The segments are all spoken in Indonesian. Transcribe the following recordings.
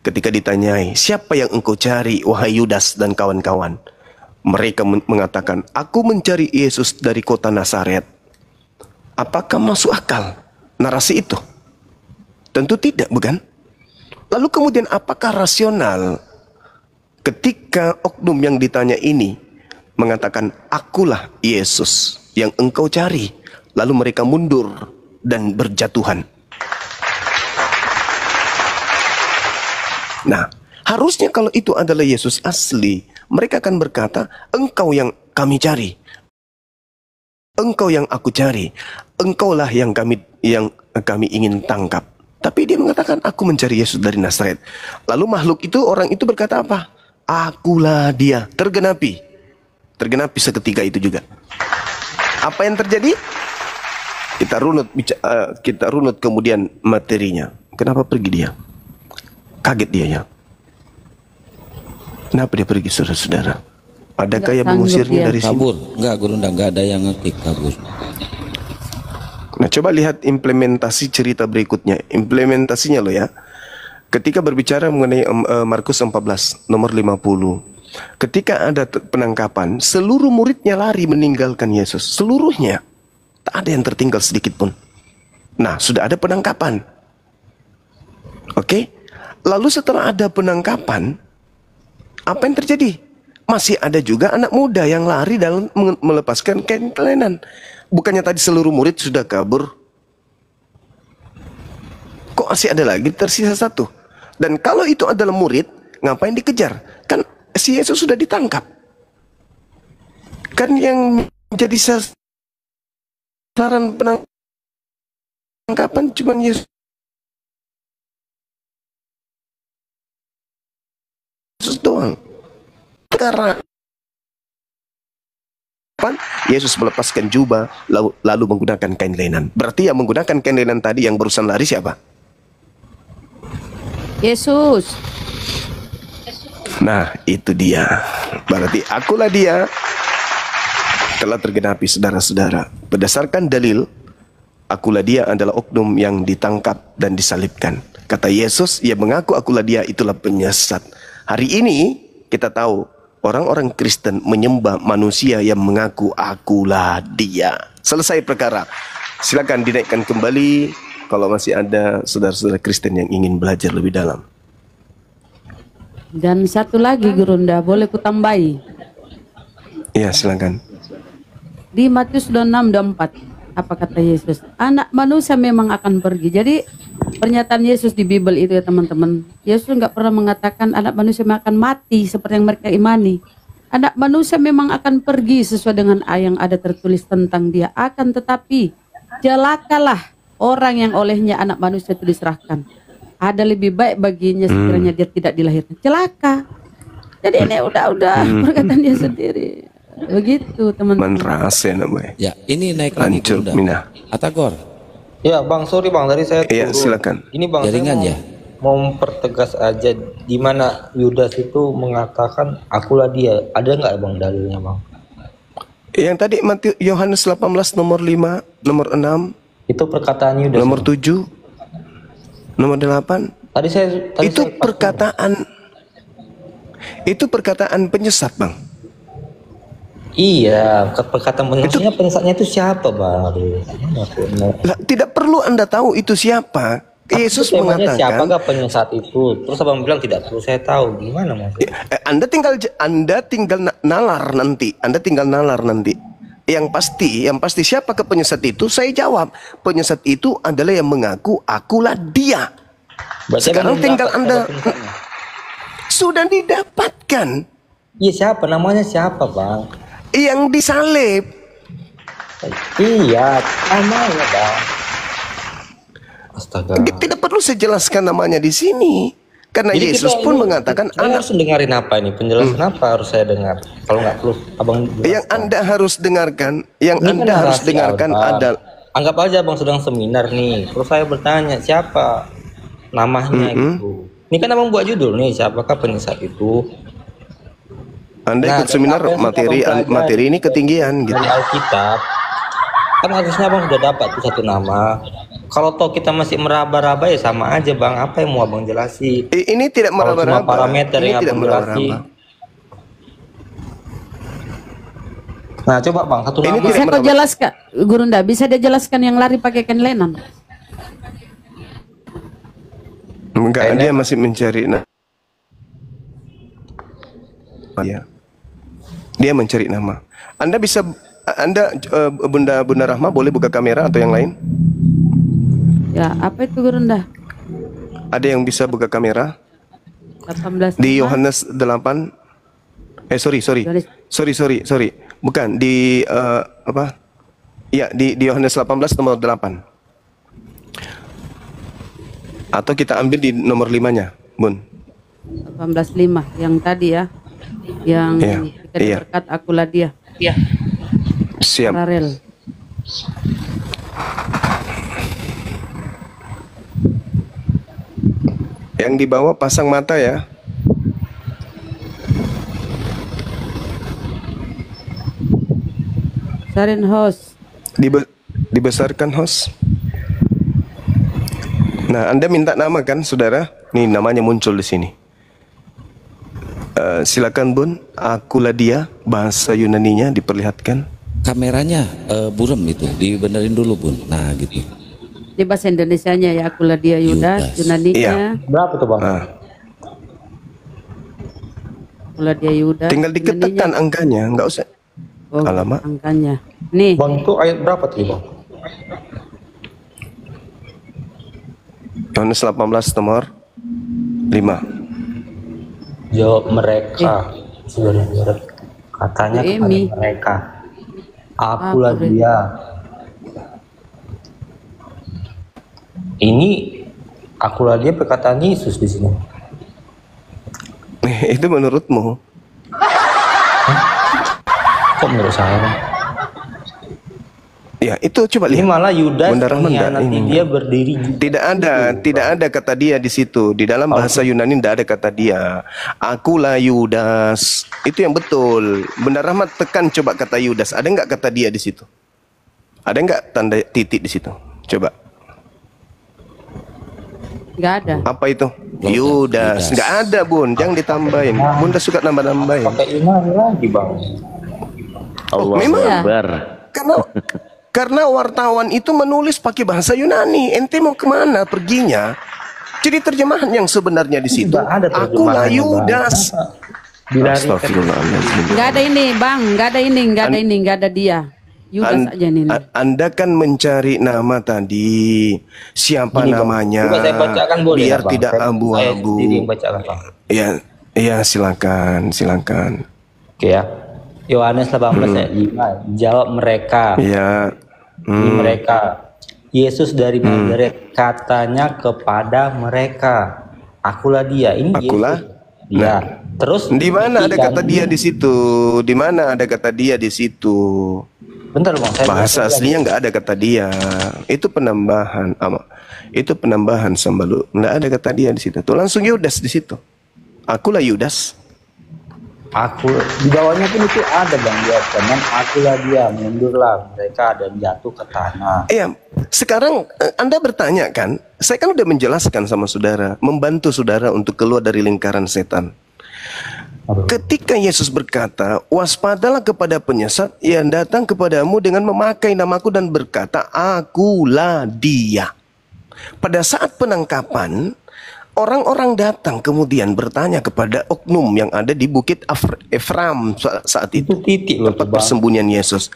ketika ditanyai, siapa yang engkau cari, wahai Yudas dan kawan-kawan? Mereka mengatakan, aku mencari Yesus dari kota Nazaret. Apakah masuk akal narasi itu? Tentu tidak, bukan? Lalu kemudian apakah rasional ketika oknum yang ditanya ini mengatakan, akulah Yesus yang engkau cari. Lalu mereka mundur dan berjatuhan. Nah, harusnya kalau itu adalah Yesus asli, mereka akan berkata, engkau yang kami cari. Engkau yang aku cari. Engkaulah yang kami ingin tangkap. Tapi dia mengatakan, aku mencari Yesus dari Nazaret. Lalu makhluk itu, orang itu berkata apa? Akulah dia. Tergenapi. Tergenapi seketika itu juga. Apa yang terjadi? Kita runut kemudian materinya. Kenapa pergi dia? Kaget dia ya. Kenapa dia pergi, saudara-saudara? Adakah yang mengusirnya dari sini? Kabur. Enggak, Guru, enggak ada yang ngetik, kabur. Nah, coba lihat implementasi cerita berikutnya. Implementasinya loh ya. Ketika berbicara mengenai Markus 14 nomor 50. Ketika ada penangkapan, seluruh muridnya lari meninggalkan Yesus. Seluruhnya. Tak ada yang tertinggal sedikit pun. Nah, sudah ada penangkapan. Oke? Lalu setelah ada penangkapan, apa yang terjadi? Masih ada juga anak muda yang lari dalam melepaskan kain kelenan. Bukannya tadi seluruh murid sudah kabur? Kok masih ada lagi tersisa satu? Dan kalau itu adalah murid, ngapain dikejar? Kan si Yesus sudah ditangkap. Kan yang menjadi sasaran penangkapan cuma Yesus doang. Karena Yesus melepaskan jubah lalu menggunakan kain lenan. Berarti yang menggunakan kain lenan tadi yang barusan lari siapa? Yesus. Nah, itu dia. Berarti akulah dia. Telah tergenapi, saudara-saudara. Berdasarkan dalil, akulah dia adalah oknum yang ditangkap dan disalibkan. Kata Yesus, ia mengaku akulah dia, itulah penyesat. Hari ini kita tahu orang-orang Kristen menyembah manusia yang mengaku akulah dia. Selesai perkara. Silakan dinaikkan kembali kalau masih ada saudara-saudara Kristen yang ingin belajar lebih dalam. Dan satu lagi, Gurunda, boleh kutambahi? Iya, silakan. Di Matius 26:24, apa kata Yesus? Anak manusia memang akan pergi. Jadi pernyataan Yesus di Bible itu ya teman-teman. Yesus nggak pernah mengatakan anak manusia akan mati seperti yang mereka imani. Anak manusia memang akan pergi sesuai dengan yang ada tertulis tentang dia. Akan tetapi celakalah orang yang olehnya anak manusia itu diserahkan. Ada lebih baik baginya sekiranya dia tidak dilahirkan. Celaka. Jadi ini udah perkataan dia sendiri. Begitu teman-teman. Rahasia namanya. Ya, ini naik lagi. Hancur Mina. Atagor. Ya Bang, sorry Bang, tadi saya turun. Iya, silakan. Ini Bang, jaringan saya mau mempertegas aja di mana Yudas itu mengatakan akulah dia. Ada nggak Bang dalilnya Bang? Yang tadi Yohanes 18 nomor 5, nomor 6. Itu perkataan Yudas. Nomor 7, nomor 8. Itu perkataan. Itu perkataan penyesat, Bang. Iya, perkataan penyesatnya itu siapa Bang? Tidak perlu Anda tahu itu siapa. Yesus mengatakan siapakah penyesat itu? Terus Abang bilang tidak perlu saya tahu. Gimana Mas? Anda tinggal nalar nanti. Anda tinggal nalar nanti. Yang pasti siapakah penyesat itu? Saya jawab, penyesat itu adalah yang mengaku akulah dia. Berarti sekarang tinggal Anda sudah didapatkan. Iya, siapa namanya, siapa Bang? Yang disalib. Iya, namanya Bang. Astaga. Tidak perlu saya jelaskan namanya di sini. Karena jadi Yesus pun mengatakan Anda harus dengarin apa ini? Penjelasan apa harus saya dengar? Kalau nggak perlu Abang jelaskan. Yang Anda harus dengarkan, adalah anggap aja Abang sedang seminar nih. Terus saya bertanya siapa namanya gitu. Ini kan Abang buat judul nih, siapakah penyesat itu? Anda ikut seminar materi ini ketinggian gitu. Dari Alkitab kan harusnya Abang sudah dapat tuh satu nama. Kalau toh kita masih meraba-raba ya sama aja bang. Apa yang mau abang jelasin? Ini tidak Kalau cuma meraba-raba. parameter Ini yang tidak abang jelasin. meraba-raba. Nah coba bang satu Ini nama. tidak Bisa kau meraba- jelaskan, Gurunda? Bisa dia jelaskan yang lari pakai kain lenan? Enggak, Kayaknya- dia masih mencari. Ya. Dia mencari nama. Anda bisa, Bunda Rahma boleh buka kamera atau yang lain? Ya, apa itu Gurunda? Ada yang bisa buka kamera? 18 Di Yohanes 8. Sorry. Sorry. Bukan di apa? Ya, di Yohanes 18 nomor 8. Atau kita ambil di nomor 5-nya, Bun. 18:5 yang tadi ya. Yang Iya, kita iya. berkat akulah dia. Iya. Siap. Rarel. Yang di bawah pasang mata ya. Saren host. Dibesarkan host. Nah, Anda minta nama kan, saudara? Nih namanya muncul di sini. Silakan Bun, akulah dia. Bahasa Yunaninya diperlihatkan. Kameranya buram itu, dibenerin dulu Bun. Nah gitu. Di bahasa Indonesianya ya akulah dia Yudas, Yudas. Yunaninya Iya. Berapa tuh bang? Ah, akulah dia Yudas. tinggal diketekan angkanya, nggak usah. Oh, Alamak. angkanya. Nih, Bang itu ayat berapa tuh bang? Yohanes 18 nomor 5. Jawab mereka. Saudara-saudara. Katanya kepada Emi. mereka. Akulah Aku dia. Ini akulah dia perkataan Yesus di sini. Itu menurutmu? Kok menurut saya? Bang? Ya, itu coba Ini lihat. malah Yudas Bunda Rahman enggak mengkhianati ini. dia berdiri. Tidak ada kata dia di situ. Di dalam bahasa Yunani tidak ada kata dia. Akulah Yudas. Itu yang betul. Bunda Rahmat tekan coba kata Yudas. Ada nggak kata dia di situ? Ada nggak tanda titik di situ? Coba. nggak ada. Apa itu? Yudas. Yudas. Nggak ada Bun. Jangan ditambahin. Bunda suka nambah-nambahin. Pakai iman lagi bang. Memang Iya. karena wartawan itu menulis pakai bahasa Yunani. Ente mau kemana perginya? Jadi terjemahan yang sebenarnya di situ. Nggak ada Akulah terjemahannya, Bang. Yudas. Dilarikan. Astagfirullahaladzim. Nggak ada ini, Bang. Nggak ada ini, nggak ada dia. Yudas aja nih. Anda kan mencari nama tadi. Siapa Gini, Bang. namanya? Coba saya bacakan boleh Biar nggak, Bang? tidak Saya abu-abu. sendiri yang bacakan bang. Ya, silakan. Oke ya. Yohanes 18 ayat 5. Jawab mereka. Ya. Ini mereka. Yesus dari Nazaret katanya kepada mereka, akulah dia. Ini Akulah. Yesus. Dia. Terus Di mana ada dibuktikan. kata dia di situ? Di mana ada kata dia di situ? Bentar bang, saya Bahasa baca aslinya nggak ada kata dia. Itu penambahan, itu penambahan sambalu. Nggak ada kata dia di situ. Tuh langsung Yudas di situ. Akulah Yudas. Aku di bawahnya pun itu ada bang dia dan akulah dia, mundurlah mereka dan jatuh ke tanah. Iya, sekarang Anda bertanya kan? Saya kan udah menjelaskan sama saudara, membantu saudara untuk keluar dari lingkaran setan. Aduh. Ketika Yesus berkata, waspadalah kepada penyesat yang datang kepadamu dengan memakai namaku dan berkata, akulah dia. Pada saat penangkapan, orang-orang datang kemudian bertanya kepada oknum yang ada di Bukit Efraim saat itu. Itu titik loh Tempat tuh, Bang. persembunyian Yesus.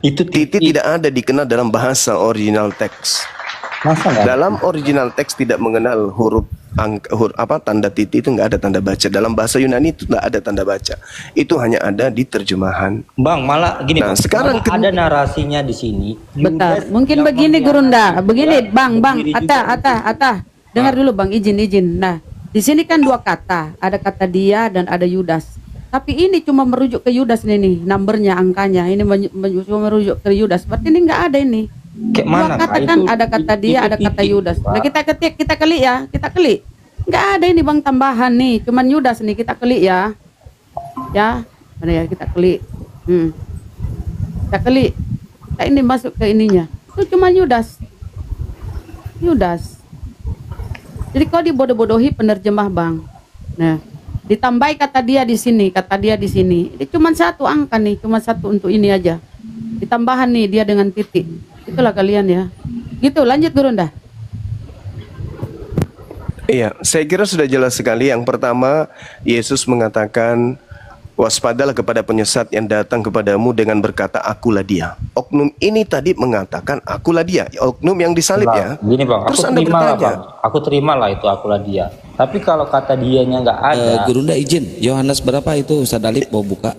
Itu Titik tidak ada dikenal dalam bahasa original teks. Masa nggak? Dalam original teks tidak mengenal huruf tanda titik, itu nggak ada tanda baca. Dalam bahasa Yunani itu nggak ada tanda baca. Itu hanya ada di terjemahan. Bang, malah gini Nah, Bang, sekarang malah ada narasinya di sini. Bentar, Yudas mungkin yang begini mengkhianati Gurunda, begini dia Bang, berdiri juga. Atah, dengar dulu Bang, izin. Nah, di sini kan dua kata, ada kata dia dan ada Yudas. Tapi ini cuma merujuk ke Yudas nih, numbernya, angkanya. Ini cuma merujuk ke Yudas. Berarti ini nggak ada ini. Kayak Dua mana? kata Kak? kan, Itu- ada kata dia, itu ada kata titik, Yudas. Pak. Nah kita ketik, kita klik. Nggak ada ini Bang tambahan nih, cuman Yudas nih kita klik ya. Ya, mana ya kita klik. Kita klik. Kita ini masuk ke ininya. Itu cuma Yudas. Yudas. Jadi kalau dibodoh-bodohi penerjemah bang. Nah, ditambahi kata dia di sini, kata dia di sini. Ini cuma satu angka nih, cuma satu untuk ini aja. Ditambahan nih dia dengan titik. Itulah kalian ya. Gitu, lanjut Guru dah. Iya, saya kira sudah jelas sekali. Yang pertama, Yesus mengatakan, waspadalah kepada penyesat yang datang kepadamu dengan berkata, akulah dia. Oknum ini tadi mengatakan, akulah dia. Oknum yang disalib ya. Gini bang, Terus aku Anda terima lah bertanya, bang. Aku terima lah itu akulah dia. Tapi kalau kata dianya nggak ada, Gurunda izin, Yohanes berapa itu Ustaz Dalip mau buka?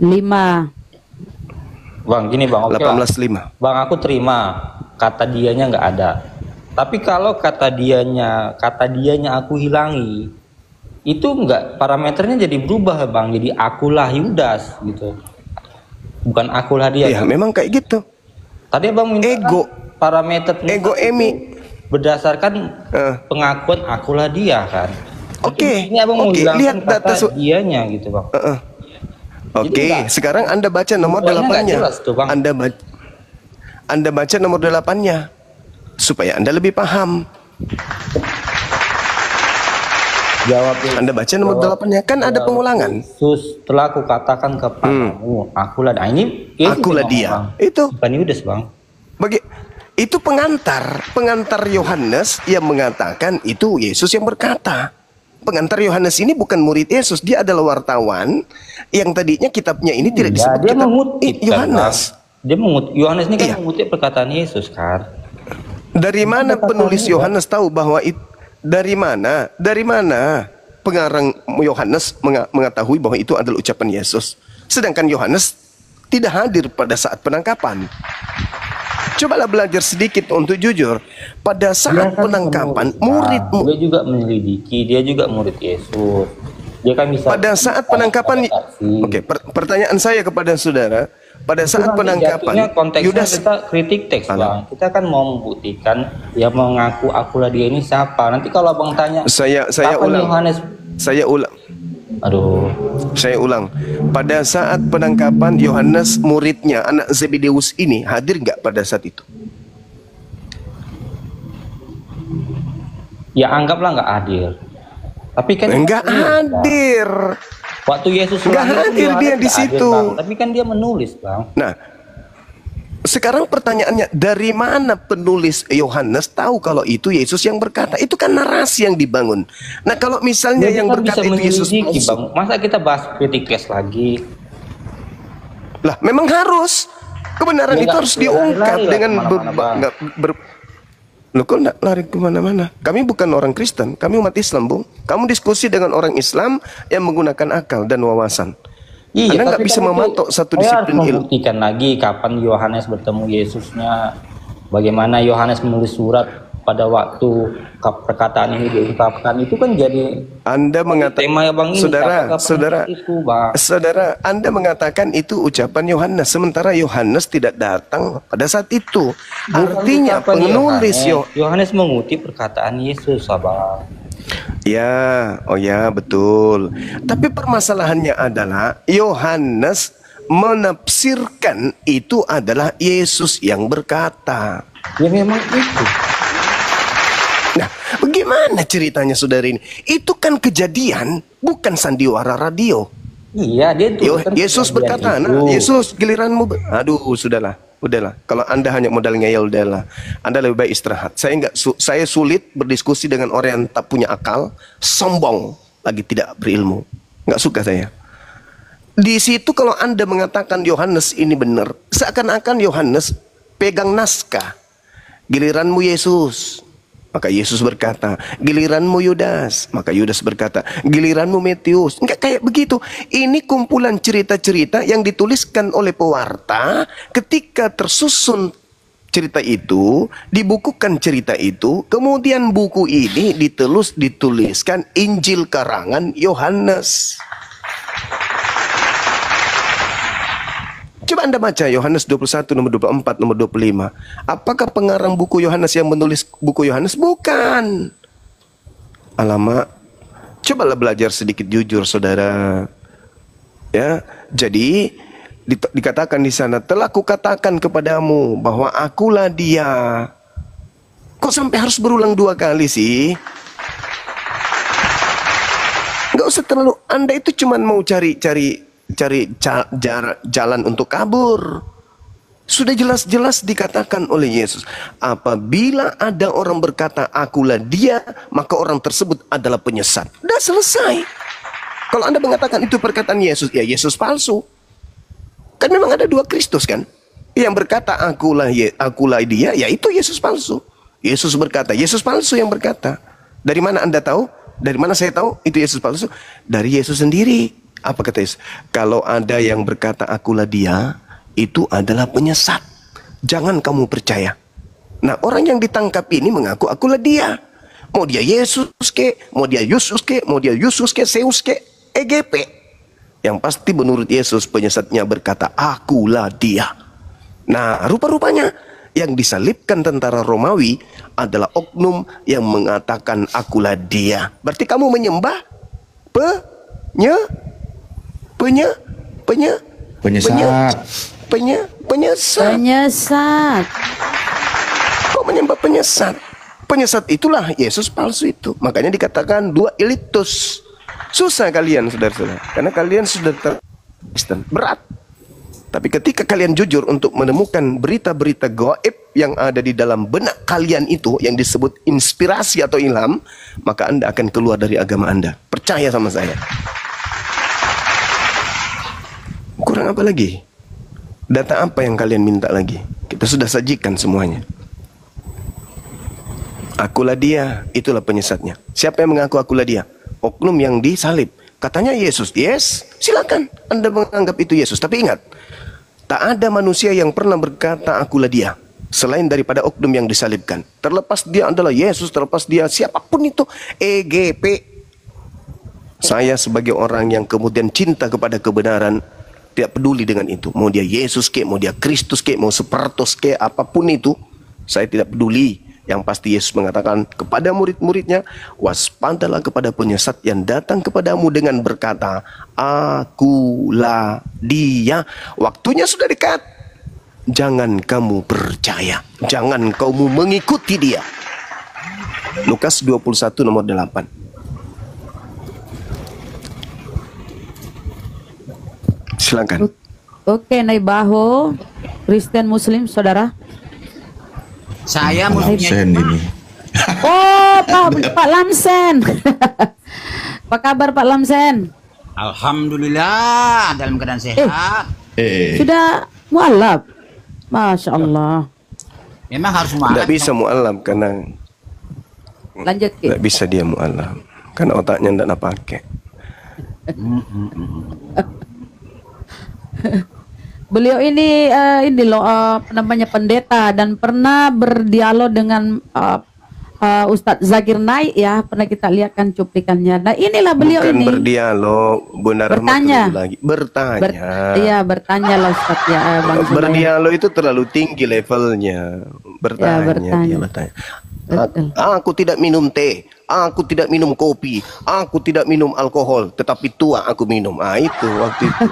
5. bang, gini bang, oke lah. 18:5. Bang, aku terima kata dianya nggak ada. Tapi kalau kata dianya aku hilangi, itu enggak, parameternya jadi berubah bang, jadi akulah Yudas gitu, bukan akulah dia. Iya, kan? memang kayak gitu. Tadi abang minta Ego. kan parameter Ego itu Emi. berdasarkan pengakuan akulah dia kan. Oke, Ini abang mau oke, hilangkan lihat data kata dianya gitu bang. Oke, enggak. sekarang Anda baca nomor Pokoknya nggak 8-nya. jelas tuh, Bang. Anda baca nomor 8-nya supaya Anda lebih paham. Jawab Anda baca nomor 8-nya, kan ada pengulangan. Yesus telah aku katakan kepadamu, akulah. Nah, ini Akulah memang, dia. Bang. Itu Bukan Yudas bang. itu pengantar Yohanes yang mengatakan itu Yesus yang berkata. Pengantar Yohanes ini bukan murid Yesus, dia adalah wartawan yang tadinya kitabnya ini tidak disebut dia kitab mengutip kan, Yohanes. Bang. Dia mengutip, Yohanes ini kan Iya. mengutip perkataan Yesus kan. Dari mana penulis Yohanes tahu bahwa itu? Dari mana? Dari mana pengarang Yohanes mengetahui bahwa itu adalah ucapan Yesus? Sedangkan Yohanes tidak hadir pada saat penangkapan. Cobalah belajar sedikit untuk jujur. Pada Dia saat kan penangkapan, penulis, Bang. murid-murid Dia juga menyelidiki, dia juga murid Yesus. Dia kan bisa. pada saat penangkapan, oke, pertanyaan saya kepada saudara, pada saat penangkapan, konteksnya Yudas, kita kritik teks bang. Kita kan mau membuktikan yang mengaku akulah dia ini siapa. Nanti kalau abang tanya, saya kapan ulang, Yohanes? Aduh, saya ulang. Pada saat penangkapan Yohanes, muridnya anak Zebedeus ini hadir nggak pada saat itu? Ya anggaplah nggak hadir. Tapi kan Nggak hadir. waktu Yesus Nggak lahir, hadir Yohanes dia di nggak hadir, situ. Bang. Tapi kan dia menulis bang. Nah, sekarang pertanyaannya, dari mana penulis Yohanes tahu kalau itu Yesus yang berkata? Itu kan narasi yang dibangun. Nah, kalau misalnya Ya, yang kita berkata bisa itu Yesus menyelidiki, palsu, bang. Masa kita bahas kritik teks lagi? lah memang harus kebenaran Ya, itu nggak harus diungkap lari-lari lah dengan kemana-mana, Bang. Loh, kok nggak lari kemana-mana? Kami bukan orang Kristen, kami umat Islam, Bung. Kamu diskusi dengan orang Islam yang menggunakan akal dan wawasan. Iya, Anda nggak tapi bisa kan itu mematok satu saya disiplin harus ilmu. membuktikan lagi kapan Yohanes bertemu Yesusnya, bagaimana Yohanes menulis surat pada waktu perkataan ini diungkapkan. Itu kan jadi Anda mengatakan, tema ya bang ini. saudara, Anda mengatakan itu ucapan Yohanes, sementara Yohanes tidak datang pada saat itu. Artinya penulis Yohanes mengutip perkataan Yesus, abang. Ya, oh ya, betul. Tapi permasalahannya adalah Yohanes menafsirkan itu adalah Yesus yang berkata. Ya memang itu. Nah, bagaimana ceritanya saudara ini? Itu kan kejadian, bukan sandiwara radio. Iya, dia tuh. Yesus berkata, nah, Yesus giliranmu. Aduh, udahlah. Kalau Anda hanya modal ngeyel, udahlah. Anda lebih baik istirahat. Saya sulit berdiskusi dengan orang yang tak punya akal, sombong, lagi tidak berilmu. Nggak suka saya. Di situ kalau Anda mengatakan Yohanes ini benar, seakan-akan Yohanes pegang naskah. Giliranmu Yesus. Maka Yesus berkata, giliranmu Yudas. Maka Yudas berkata, giliranmu Matius. Enggak kayak begitu. Ini kumpulan cerita-cerita yang dituliskan oleh pewarta. Ketika tersusun cerita itu, dibukukan cerita itu, kemudian buku ini dituliskan Injil karangan Yohanes. Coba Anda baca Yohanes 21, nomor 24, nomor 25. Apakah pengarang buku Yohanes yang menulis buku Yohanes? Bukan. Alamak. Cobalah belajar sedikit jujur, saudara. Ya, jadi dikatakan di sana, telah kukatakan kepadamu bahwa akulah dia. Kok sampai harus berulang 2 kali sih? Nggak usah terlalu, Anda itu cuma mau cari jalan untuk kabur. Sudah jelas-jelas dikatakan oleh Yesus, apabila ada orang berkata akulah dia, maka orang tersebut adalah penyesat. Udah selesai. Kalau Anda mengatakan itu perkataan Yesus, ya Yesus palsu. Kan memang ada 2 Kristus kan? Yang berkata akulah dia, ya itu Yesus palsu. Yesus berkata, Yesus palsu yang berkata. Dari mana Anda tahu? Dari mana saya tahu itu Yesus palsu? Dari Yesus sendiri. Apa kata Yesus? Kalau ada yang berkata akulah dia, itu adalah penyesat. Jangan kamu percaya. Nah, orang yang ditangkap ini mengaku akulah dia. Mau dia Yesus ke, mau dia Yesus ke, mau dia Yesus ke, Zeus ke, EGP. Yang pasti menurut Yesus penyesatnya berkata akulah dia. Nah, rupa-rupanya yang disalibkan tentara Romawi adalah oknum yang mengatakan akulah dia. Berarti kamu menyembah Penyesat. Kok menyembah penyesat? Penyesat itulah Yesus palsu itu. Makanya dikatakan 2 elitus. Susah kalian saudara-saudara, karena kalian sudah Kristen berat. Tapi ketika kalian jujur untuk menemukan berita-berita gaib yang ada di dalam benak kalian itu, yang disebut inspirasi atau ilham, maka Anda akan keluar dari agama Anda. Percaya sama saya. Kurang apa lagi? Data apa yang kalian minta lagi? Kita sudah sajikan semuanya. Akulah dia, itulah penyesatnya. Siapa yang mengaku akulah dia? Oknum yang disalib. Katanya Yesus. Yes, silakan Anda menganggap itu Yesus. Tapi ingat, tak ada manusia yang pernah berkata akulah dia selain daripada oknum yang disalibkan. Terlepas dia adalah Yesus, terlepas dia siapapun itu, EGP. Saya sebagai orang yang kemudian cinta kepada kebenaran, tidak peduli dengan itu. Mau dia Yesus ke, mau dia Kristus ke, mau Sepertus ke, apapun itu, saya tidak peduli. Yang pasti Yesus mengatakan kepada murid-muridnya, waspadalah kepada penyesat yang datang kepadamu dengan berkata, akulah dia. Waktunya sudah dekat. Jangan kamu percaya. Jangan kamu mengikuti dia. Lukas 21 nomor 8. Silakan. Oke, Naibaho, Kristen Muslim, saudara. Saya Lamsen ini. Oh, Pak Lamsen. Apa kabar Pak Lamsen? Alhamdulillah dalam keadaan sehat. Sudah mualaf. Masya Allah. Memang harus mualaf. Tidak bisa mualaf karena Lanjut Ki. tidak bisa dia mualaf karena otaknya tidak nak pakai. Beliau ini loh apa namanya pendeta dan pernah berdialog dengan Ustadz Zakir Naik ya, pernah kita lihatkan cuplikannya. Nah inilah beliau. Bukan ini berdialog, benar bertanya lagi. Bertanya. Iya bertanya lah Ustadz ya Bang Zulay. Berdialog itu terlalu tinggi levelnya. Bertanya. Dia bertanya. Aku tidak minum teh, aku tidak minum kopi, aku tidak minum alkohol, tetapi tua aku minum. Itu waktu itu.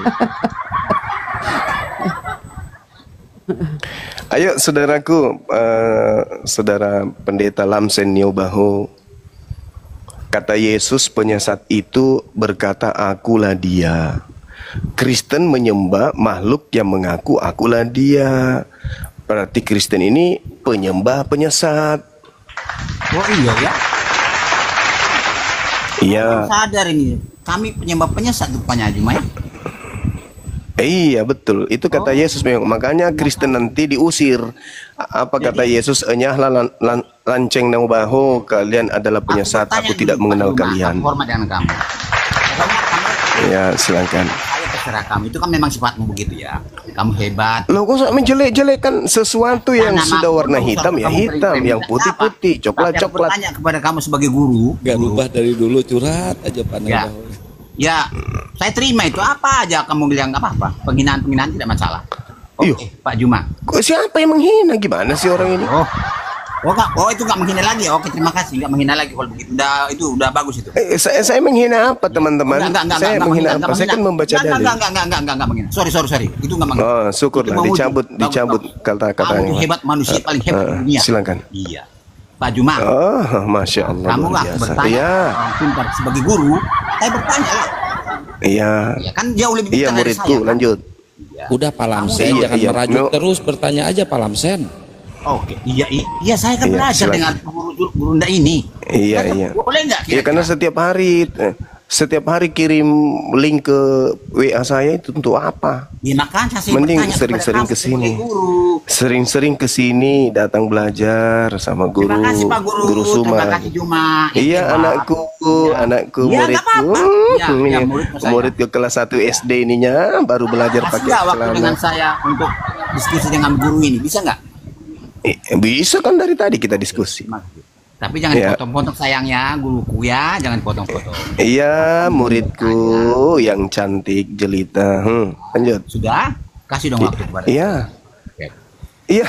Ayo saudaraku, saudara pendeta Lamsen Niobaho, kata Yesus penyesat itu berkata akulah dia. Kristen menyembah makhluk yang mengaku akulah dia. Berarti Kristen ini penyembah penyesat. Oh iya ya. Iya. Sadar ini, kami penyembah penyesat rupanya Juma ya. Iya betul, itu kata Yesus memang. Makanya Kristen nanti diusir. Apa kata Yesus? Enyahlah lanceng Niobaho, kalian adalah penyesat. Aku tidak mengenal kalian. Hormat dengan kamu. Ya silakan. Saya terserah kamu. Itu kan memang sifatmu begitu ya. Kamu hebat. Lo kok menjelek-jelekan sesuatu yang sudah warna hitam ya hitam, yang putih-putih, coklat-coklat. Tanya kepada kamu sebagai guru. Gak rubah dari dulu, curhat aja Pak Ya. Naibaho. Ya, saya terima itu apa aja kamu bilang nggak apa-apa. Penghinaan tidak masalah. Oke, Iyo. Pak Juma. Kok siapa yang menghina? Gimana sih orang ini? Itu nggak menghina lagi. Oke, terima kasih. Nggak menghina lagi kalau begitu. Udah bagus itu. Saya menghina apa teman-teman? Enggak, Saya menghina apa? Saya kan membaca dalil. Enggak menghina. Sorry. Itu nggak menghina. Oh, syukurlah Itu memuji. dicabut Bagus. kata-katanya. Kamu hebat, manusia paling hebat di dunia. Silakan. Iya. Pak Juma. Oh, Masya Allah, Kamu luar nggak biasa. bertanya Iya, orang pintar sebagai guru, saya bertanya lah. iya, Ya kan jauh lebih iya pintar dari muridku, saya. Kan? lanjut. Udah Pak Lamsen, Iya, jangan iya. merajuk No. terus, bertanya aja Pak Lamsen. Oke, iya saya kan Iya, belajar silakan. dengan guru Nda ini. Iya, Kan iya. Boleh nggak? Iya, karena setiap hari kirim link ke WA saya itu untuk apa? Ya, makanya saya Mending bertanya sering-sering kepada ke kamu sebagai sini. guru. Sering-sering ke sini datang belajar sama guru, Terima kasih Pak Guru. Guru Terima Suma. kasih Juma. Iya, Hebat. anakku, Iya. anakku, Iya, nggak muridku. apa-apa. Iya, Ini iya, muridku saya. murid ke kelas 1 SD ininya baru belajar Kasih pakai nggak waktu celana. dengan saya untuk diskusi dengan guru ini? Bisa nggak? Bisa kan dari tadi kita diskusi. Tapi jangan Iya. dipotong-potong sayangnya, guruku ya, jangan potong-potong. Iya, muridku yang cantik jelita. Lanjut. Sudah? Kasih dong waktu kepada Iya. Oke. Iya.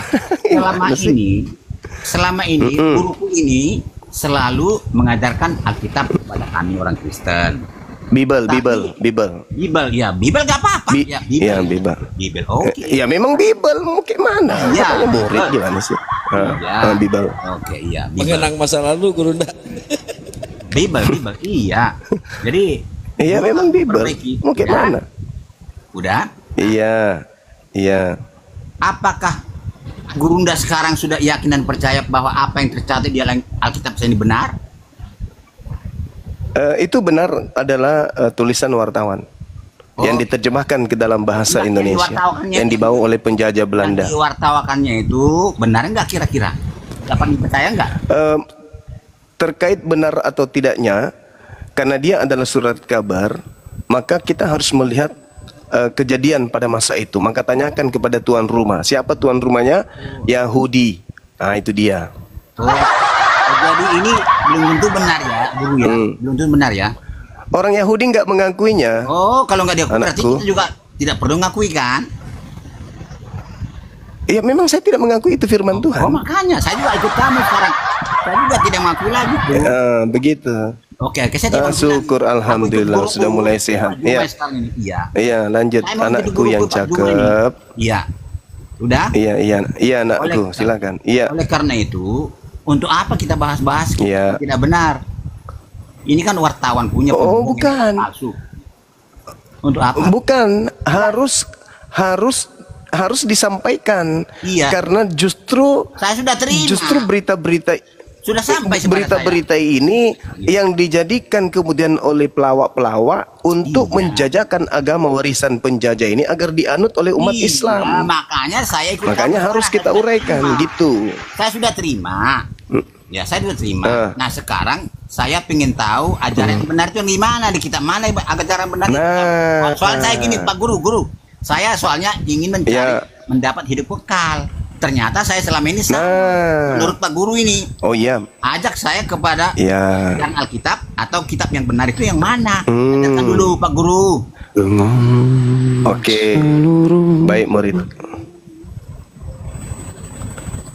Selama ini guruku ini selalu mengajarkan Alkitab kepada kami orang Kristen. Bibel. Bibel ya, Bibel gak apa-apa. Ya, Iya, Bibel. Bibel, oke. Ya memang Bibel, gimana? Iya, Makanya murid Bibel. gimana sih? Iya. Bibel. Oke, iya, Bibel. Mengenang masa lalu, Guru Nda. Bibel, iya. Jadi Iya memang Bibel. perbaiki. Mau gimana? Udah? Iya. Apakah Guru Nda sekarang sudah yakin dan percaya bahwa apa yang tercatat di Alkitab ini benar? Itu benar adalah tulisan wartawan yang diterjemahkan ke dalam bahasa Yang Indonesia diwartawannya yang dibawa oleh penjajah Belanda. Yang diwartawakannya itu benar nggak kira-kira? Dapat dipercaya nggak? Terkait benar atau tidaknya, karena dia adalah surat kabar, maka kita harus melihat kejadian pada masa itu. Maka tanyakan kepada tuan rumah. Siapa tuan rumahnya? Yahudi. Nah, itu dia. Jadi ini belum tentu benar ya, guru ya. Belum tentu benar ya. Orang Yahudi nggak mengakuinya. Oh, kalau nggak diakui berarti Anakku. kita juga tidak perlu ngakui kan? Ya memang saya tidak mengakui itu firman Tuhan. Oh, makanya saya juga ikut kamu sekarang. Saya juga tidak mengakui lagi. Bro. Begitu. Oke, saya tidak mengakui Syukur lagi. Aku alhamdulillah ikut sudah guru, mulai Pak sehat. Juma Iya. sekarang ini. Iya. Iya, lanjut Saya mau jadi anakku guru yang Pak Juma ini. cakep. Iya. Udah? Iya anakku, Oleh- silakan. Iya. Oleh karena itu, untuk apa kita bahas-bahas Iya. tidak benar? Ini kan wartawan punya Oh, pembohong bukan. yang palsu. Untuk apa? Bukan, harus disampaikan. Iya. Karena justru Saya sudah terima. berita-berita Sudah sampai kepada berita-berita ini yang dijadikan kemudian oleh pelawak-pelawak untuk Iya. menjajakan agama warisan penjajah ini agar dianut oleh umat Iya, Islam. Makanya saya ikut. Makanya kamu harus sekarang. kita Saya sudah uraikan terima. gitu. Saya sudah terima. Ya, saya sudah terima. Nah, sekarang saya ingin tahu ajaran yang benar itu yang di mana, di kitab mana ajaran benar itu. Nah, Soal saya gini, Pak Guru. Saya soalnya ingin mencari Ya. mendapat hidup kekal. Ternyata saya selama ini salah. Nah. Menurut Pak Guru ini, Oh iya, ajak saya kepada ya. yang Alkitab atau kitab yang benar itu yang mana? Ajarkan dulu Pak Guru. Oke, baik murid.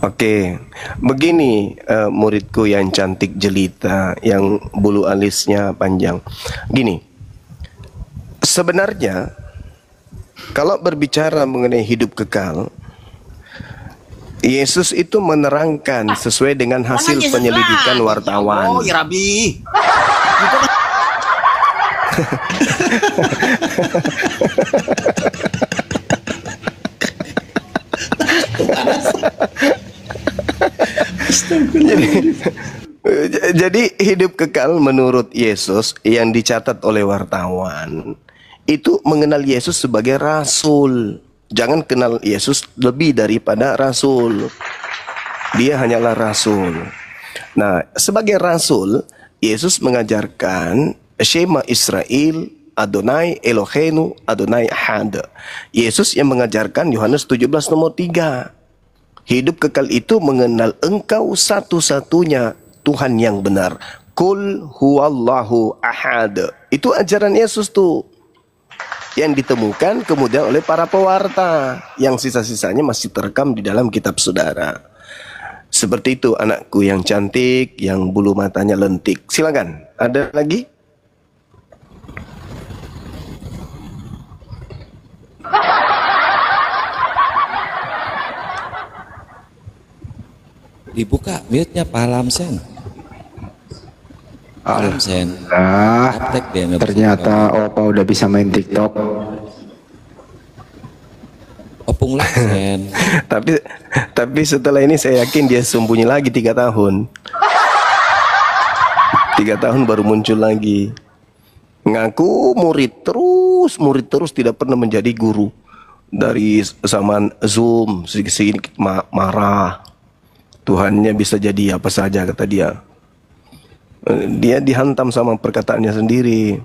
Oke, begini muridku yang cantik jelita, yang bulu alisnya panjang. Gini, sebenarnya kalau berbicara mengenai hidup kekal, Yesus itu menerangkan sesuai dengan hasil Jangan Yesus penyelidikan lah. wartawan. Oh, ya Rabi. Itu kan Jadi hidup kekal menurut Yesus yang dicatat oleh wartawan itu mengenal Yesus sebagai rasul. Jangan kenal Yesus lebih daripada rasul. Dia hanyalah rasul. Nah, sebagai rasul, Yesus mengajarkan Shema Israel, Adonai Eloheinu, Adonai Ahad. Yesus yang mengajarkan Yohanes 17 nomor 3. Hidup kekal itu mengenal Engkau satu-satunya Tuhan yang benar. Kul huwallahu ahad. Itu ajaran Yesus tuh. Yang ditemukan kemudian oleh para pewarta. Yang sisa-sisanya masih terekam di dalam kitab saudara. Seperti itu anakku yang cantik, yang bulu matanya lentik. Silakan. Ada lagi? Dibuka mute-nya Pak Lamsen. Pak Lamsen. Aptek dia nggak bisa Ternyata Opa udah bisa main TikTok. Opung Lamsen. Tapi setelah ini saya yakin dia sembunyi lagi 3 tahun. 3 tahun baru muncul lagi. Ngaku murid terus tidak pernah menjadi guru. Dari zaman Zoom sedikit marah. Tuhannya bisa jadi apa saja kata dia. Dia dihantam sama perkataannya sendiri.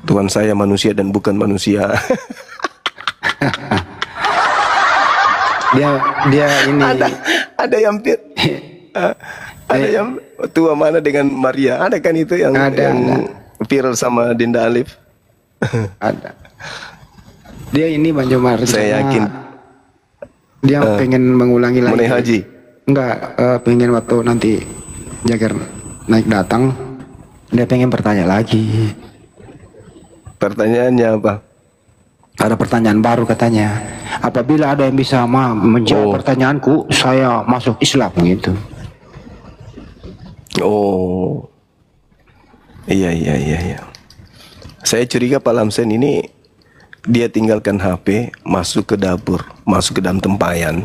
Tuhan saya manusia dan bukan manusia. dia ini ada yang ada yang tua mana dengan Maria, ada kan itu yang viral sama Dinda Alif. ada. Dia ini Bang Jomar. Saya yakin dia pengen mengulangi lagi. Mulai haji. Enggak, pengen waktu nanti Jagger naik datang, dia pengen bertanya lagi. Pertanyaannya apa? Ada pertanyaan baru katanya. Apabila ada yang bisa menjawab pertanyaanku, saya masuk Islam gitu. Oh, iya. Saya curiga Pak Lamsen ini dia tinggalkan HP, masuk ke dapur, masuk ke dalam tempayan.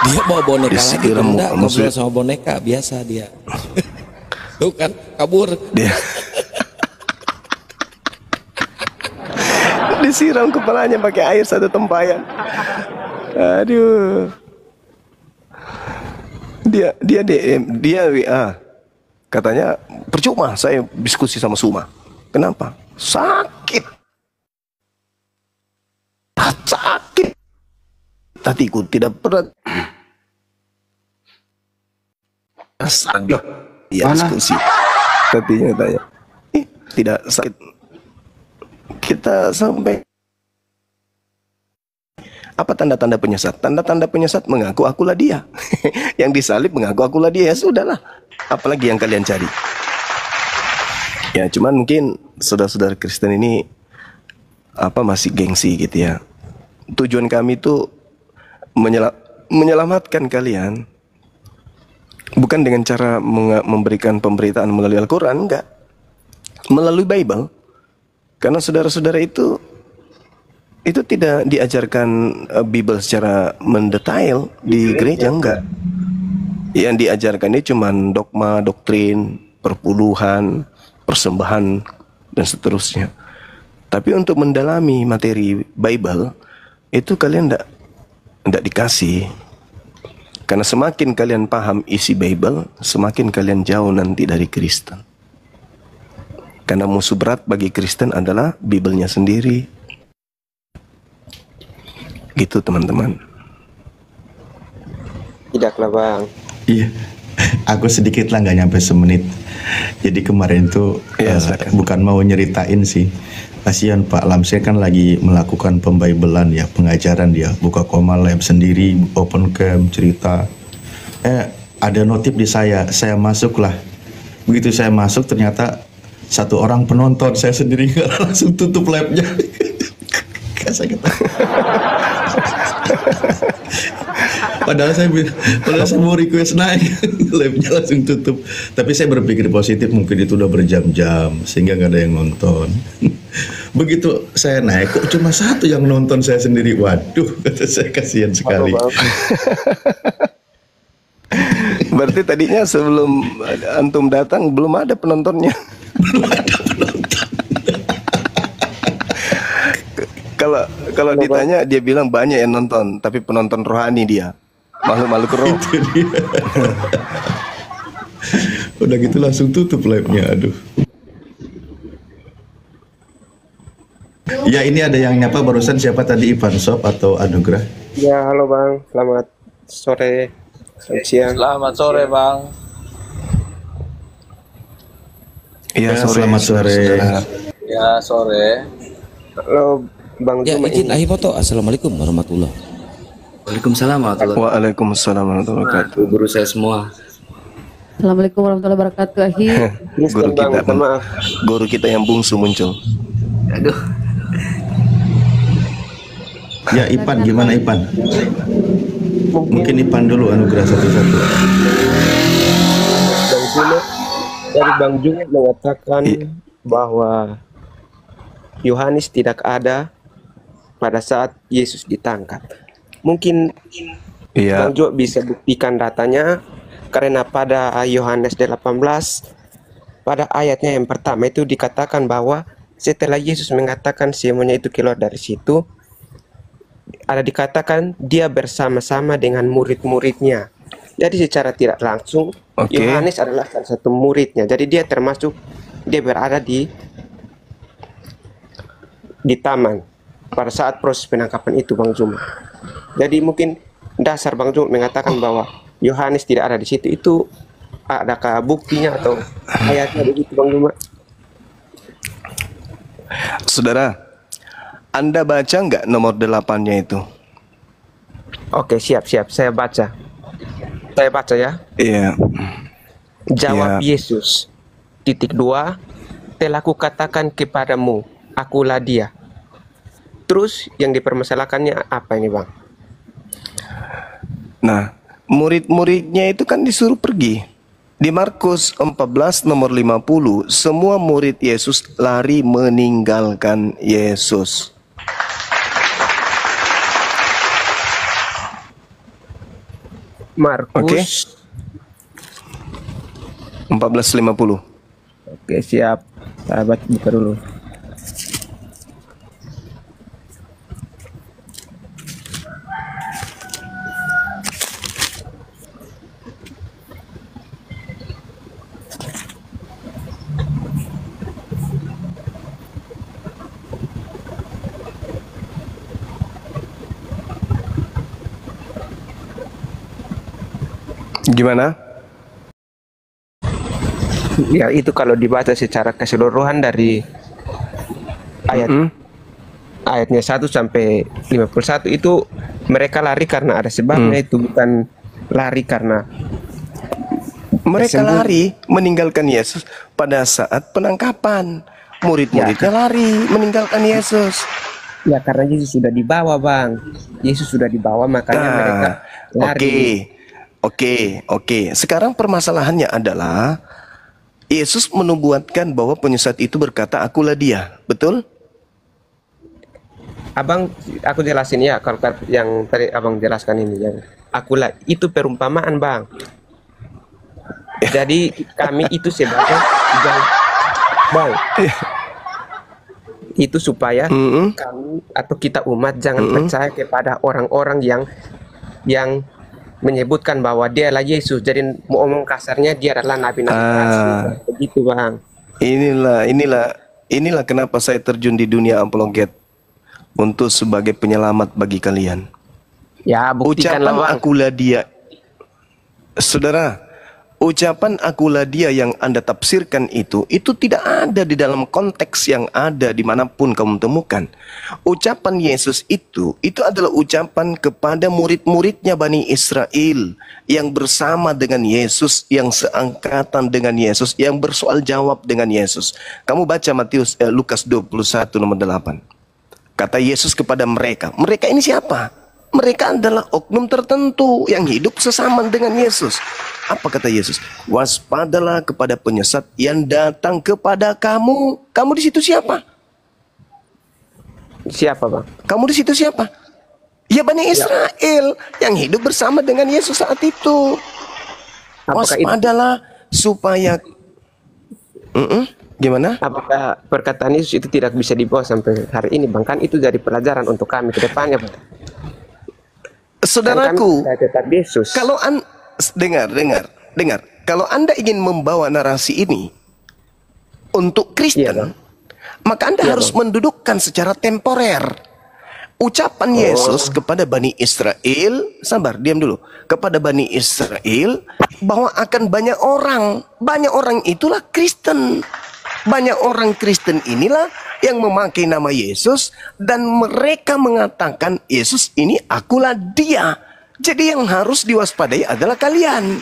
Dia bawa boneka lagi, enggak ngobrol maksudnya sama boneka biasa dia. Tuh kan kabur. Dia disiram kepalanya pakai air satu tempayan. Aduh. Dia DM, dia WA. Katanya percuma saya diskusi sama Suma. Kenapa? Sakit. Hatiku tidak pernah ya diskusi. Hatinya tanya. Tidak sakit. Kita sampai apa tanda-tanda penyesat? Tanda-tanda penyesat mengaku akulah dia. Yang disalib mengaku akulah dia. Ya sudahlah. Apalagi yang kalian cari? Ya cuman mungkin saudara-saudara Kristen ini masih gengsi gitu ya. Tujuan kami itu menyelamatkan kalian bukan dengan cara memberikan pemberitaan melalui Al-Quran, enggak. Melalui Bible. Karena saudara-saudara itu tidak diajarkan Bible secara mendetail di gereja, enggak. Yang diajarkan ini cuma dogma, doktrin, perpuluhan, persembahan, dan seterusnya. Tapi untuk mendalami materi Bible, itu kalian enggak dikasih. Karena semakin kalian paham isi Bible, semakin kalian jauh nanti dari Kristen. Karena musuh berat bagi Kristen adalah Bible-nya sendiri. Gitu teman-teman. Tidaklah Bang. Iya, aku sedikit lah nggak nyampe semenit. Jadi kemarin tuh bukan mau nyeritain sih. Kasihan Pak Lamsen kan lagi melakukan pembibelan ya, pengajaran dia, buka koma lab sendiri, open cam, cerita. Ada notif di saya masuk lah. Begitu saya masuk ternyata satu orang penonton, saya sendiri langsung tutup labnya. Saya kata. Padahal saya mau request naik, labnya langsung tutup. Tapi saya berpikir positif, mungkin itu udah berjam-jam sehingga nggak ada yang nonton. Begitu saya naik, kok cuma satu yang nonton, saya sendiri. Waduh, kata saya, kasihan sekali. Berarti tadinya sebelum antum datang belum ada penontonnya. Belum ada penonton. Kalau ditanya dia bilang banyak yang nonton, tapi penonton rohani dia. Makhluk-makhluk roh. Itu dia. Udah gitu langsung tutup live-nya, aduh. Ya ini ada yang nyapa barusan, siapa tadi, Ivan Shop atau Anugrah? Ya halo Bang, selamat sore, siang. Selamat sore Bang. Iya, selamat sore. Ya sore. Halo Bang Ya, Zuma izin ini. akhir foto. Assalamualaikum warahmatullahi. Waalaikumsalam warahmatullahi Waalaikumsalam warahmatullahi wabarakatuh. wabarakatuh. Guru saya semua. Assalamualaikum warahmatullahi wabarakatuh. Ahi. Guru Bang, kita, mohon maaf. guru kita yang bungsu muncul. Aduh. Ya Ipan, gimana Ipan? Mungkin Ipan dulu anugerah satu-satu. Bang Juma, dari Bang Juma mengatakan bahwa Yohanes tidak ada pada saat Yesus ditangkap. Mungkin Bang Jo bisa buktikan datanya, karena pada Yohanes 18 pada ayatnya yang pertama itu dikatakan bahwa setelah Yesus mengatakan semuanya itu keluar dari situ, ada dikatakan dia bersama-sama dengan murid-muridnya. Jadi secara tidak langsung Yohanes adalah salah satu muridnya. Jadi dia termasuk, dia berada di taman pada saat proses penangkapan itu, Bang Juma. Jadi mungkin dasar Bang Juma mengatakan bahwa Yohanes tidak ada di situ, itu adakah buktinya atau ayatnya begitu, Bang Juma? Saudara, Anda baca nggak nomor 8-nya itu? Oke, siap. Saya baca. Saya baca ya. Iya. Jawab Yesus, (2) telah kukatakan kepadamu, akulah dia. Terus yang dipermasalahkannya apa ini, Bang? Nah, murid-muridnya itu kan disuruh pergi. Di Markus 14 nomor 50, semua murid Yesus lari meninggalkan Yesus. Markus 14:50. Oke, siap. Saya buka dulu. Gimana? Ya, itu kalau dibaca secara keseluruhan dari ayatnya 1 sampai 51 itu mereka lari karena ada sebabnya, itu bukan lari karena mereka lari meninggalkan Yesus pada saat penangkapan. Murid-muridnya lari meninggalkan Yesus. Ya, karena Yesus sudah dibawa, Bang. Yesus sudah dibawa, makanya mereka lari. Oke. Sekarang permasalahannya adalah Yesus menubuatkan bahwa penyesat itu berkata, akulah dia. Betul? Abang, aku jelasin ya, kalau yang tadi Abang jelaskan ini, yang akulah itu perumpamaan, Bang. Jadi kami itu sebagai Bang, itu supaya kami atau kita umat jangan percaya kepada orang-orang yang menyebutkan bahwa dia adalah Yesus. Jadi mau omong kasarnya dia adalah nabi-nabi palsu. Begitu, Bang. Inilah kenapa saya terjun di dunia apologet, untuk sebagai penyelamat bagi kalian. Ya, buktikanlah, Bang. Akulah dia. Saudara, ucapan akulah dia yang Anda tafsirkan itu tidak ada di dalam konteks yang ada dimanapun kamu temukan. Ucapan Yesus itu adalah ucapan kepada murid-muridnya Bani Israel yang bersama dengan Yesus, yang seangkatan dengan Yesus, yang bersoal jawab dengan Yesus. Kamu baca Lukas 21 nomor 8. Kata Yesus kepada mereka ini siapa? Mereka adalah oknum tertentu yang hidup sesama dengan Yesus. Apa kata Yesus? Waspadalah kepada penyesat yang datang kepada kamu. Kamu di situ siapa? Siapa, Bang? Kamu di situ siapa? Ya, Bani Israel yang hidup bersama dengan Yesus saat itu. Waspadalah supaya gimana? Apakah perkataan Yesus itu tidak bisa dibawa sampai hari ini, Bang? Kan itu jadi pelajaran untuk kami ke depannya, Bang. Saudaraku, tetap Yesus. Kalau dengar. Kalau Anda ingin membawa narasi ini untuk Kristen, maka Anda harus mendudukkan secara temporer ucapan Yesus kepada Bani Israel. Sabar, diam dulu. Kepada Bani Israel bahwa akan banyak orang itulah Kristen. Banyak orang Kristen inilah yang memakai nama Yesus dan mereka mengatakan Yesus ini akulah dia. Jadi yang harus diwaspadai adalah kalian.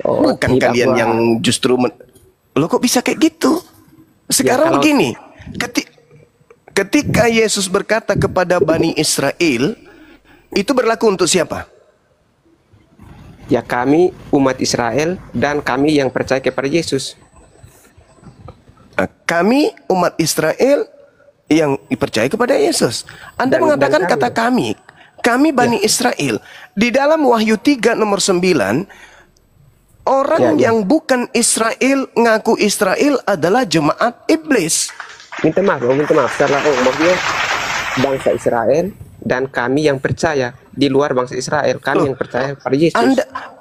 Bukan kalian yang justru Loh, kok bisa kayak gitu? Sekarang begini, ketika Yesus berkata kepada Bani Israel, itu berlaku untuk siapa? Ya kami umat Israel dan kami yang percaya kepada Yesus. Kami umat Israel yang percaya kepada Yesus. Anda mengatakan kata kami Bani Israel. Di dalam Wahyu 3 nomor 9, orang yang bukan Israel ngaku Israel adalah jemaat iblis. Minta maaf, salah maksudnya bangsa Israel dan kami yang percaya di luar bangsa Israel, kami yang percaya pada Yesus.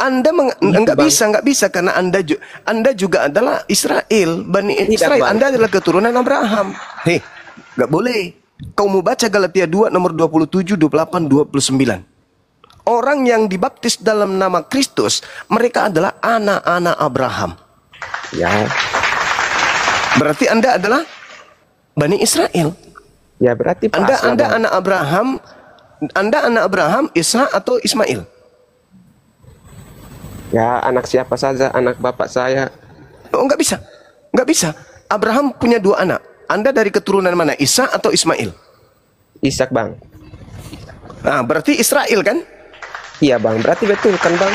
Anda nggak bisa karena Anda juga adalah Israel, Bani Israel. Anda adalah keturunan Abraham. Hei, nggak boleh. Kau mau baca Galatia 2 nomor 27, 28, 29. Orang yang dibaptis dalam nama Kristus, mereka adalah anak-anak Abraham. Ya. Berarti Anda adalah Bani Israel. Ya berarti Anda anak Abraham. Anda anak Abraham, Ishak atau Ismail? Ya anak siapa saja, anak bapak saya. Oh nggak bisa. Abraham punya 2 anak. Anda dari keturunan mana, Ishak atau Ismail? Ishak bang. Nah berarti Israel kan? Iya bang, berarti betul kan bang?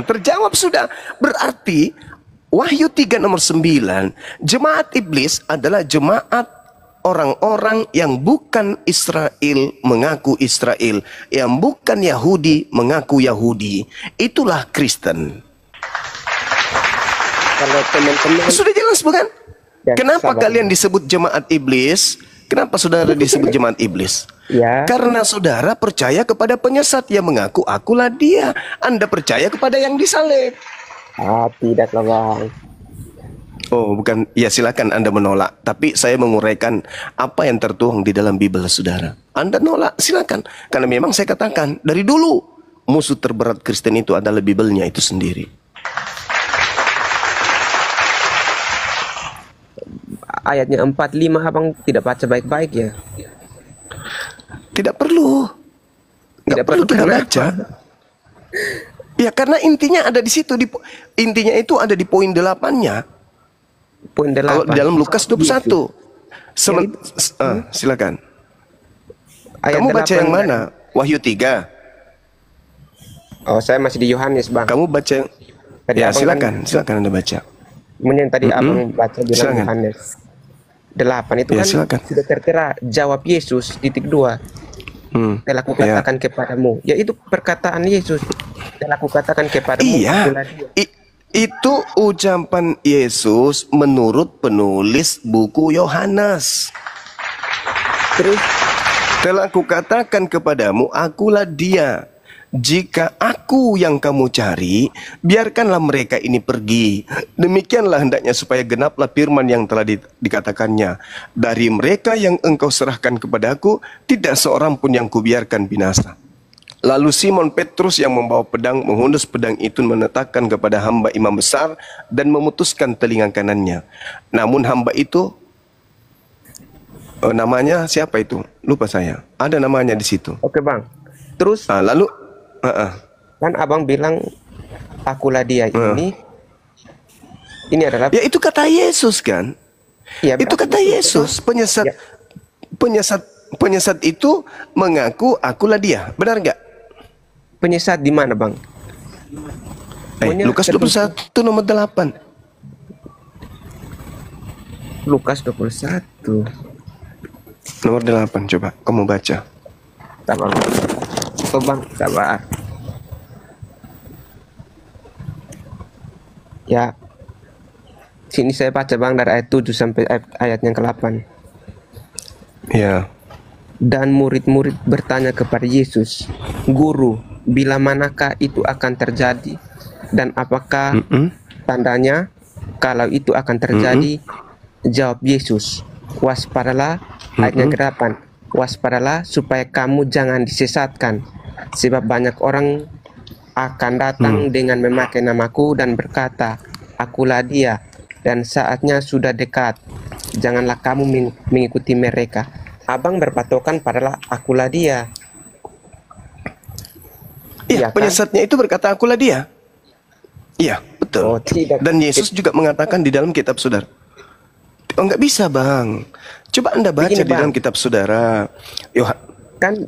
Terjawab sudah. Berarti Wahyu 3 nomor 9, jemaat iblis adalah jemaat orang-orang yang bukan Israel mengaku Israel, yang bukan Yahudi mengaku Yahudi. Itulah Kristen. Kalau teman-teman sudah jelas bukan? Ya, kenapa sabar. kalian disebut jemaat iblis? Kenapa saudara disebut jemaat iblis? Ya. Karena saudara percaya kepada penyesat yang mengaku akulah dia. Anda percaya kepada yang disalib. Tidaklah bang. Oh bukan, ya silakan Anda menolak. Tapi saya menguraikan apa yang tertuang di dalam Bible saudara. Anda nolak, silakan. Karena memang saya katakan dari dulu musuh terberat Kristen itu adalah Bible-nya itu sendiri. Ayatnya 4-5 abang tidak baca baik-baik ya? Tidak perlu. Nggak perlu kita baca. Ya karena intinya ada di situ. Intinya itu ada di poin 8-nya. Poin 8. Kalau di dalam Lukas 21. Silakan. Ayat Kamu baca 8 yang mana? Wahyu 3. Oh saya masih di Yohanes bang. Kamu baca. Tadi Ya abang silakan Anda baca. Yang tadi abang baca di dalam Yohanes 8 itu Ya, kan silakan. sudah tertera jawab Yesus titik 2. Telah kukatakan kepadamu. Ya itu perkataan Yesus. Telah kukatakan kepadamu. Iya. Itu ucapan Yesus menurut penulis buku Yohanes. Terus telah kukatakan kepadamu, akulah dia. Jika aku yang kamu cari, biarkanlah mereka ini pergi. Demikianlah hendaknya supaya genaplah firman yang telah dikatakannya. Dari mereka yang engkau serahkan kepadaku, tidak seorang pun yang kubiarkan binasa. Lalu Simon Petrus yang membawa pedang menghunus pedang itu menetapkan kepada hamba imam besar dan memutuskan telinga kanannya. Namun hamba itu, namanya siapa itu? Lupa saya. Ada namanya di situ. Oke bang. Terus lalu kan abang bilang akulah dia ini adalah ya itu kata Yesus kan? Ya, itu kata Yesus. Penyesat itu mengaku akulah dia. Benar nggak? Penyesat di mana bang? Lukas 21 nomor 8. Lukas 21 nomor 8 coba kamu baca. Sabar bang, sabar. Ya, sini saya baca bang dari ayat 7 sampai ayat yang ke-8. Ya. Dan murid-murid bertanya kepada Yesus, Guru, bila manakah itu akan terjadi? Dan apakah tandanya kalau itu akan terjadi? Jawab Yesus, waspadalah, ayat yang ke-8. Waspadalah supaya kamu jangan disesatkan, sebab banyak orang akan datang dengan memakai namaku dan berkata, akulah dia, dan saatnya sudah dekat. Janganlah kamu mengikuti mereka. Abang berpatokan padalah akulah dia. Iya, penyesatnya itu berkata akulah dia. Iya, betul. Oh, tidak. Dan Yesus juga mengatakan di dalam kitab saudara. Oh, nggak bisa bang. Coba Anda baca begini, di dalam kitab saudara. Kan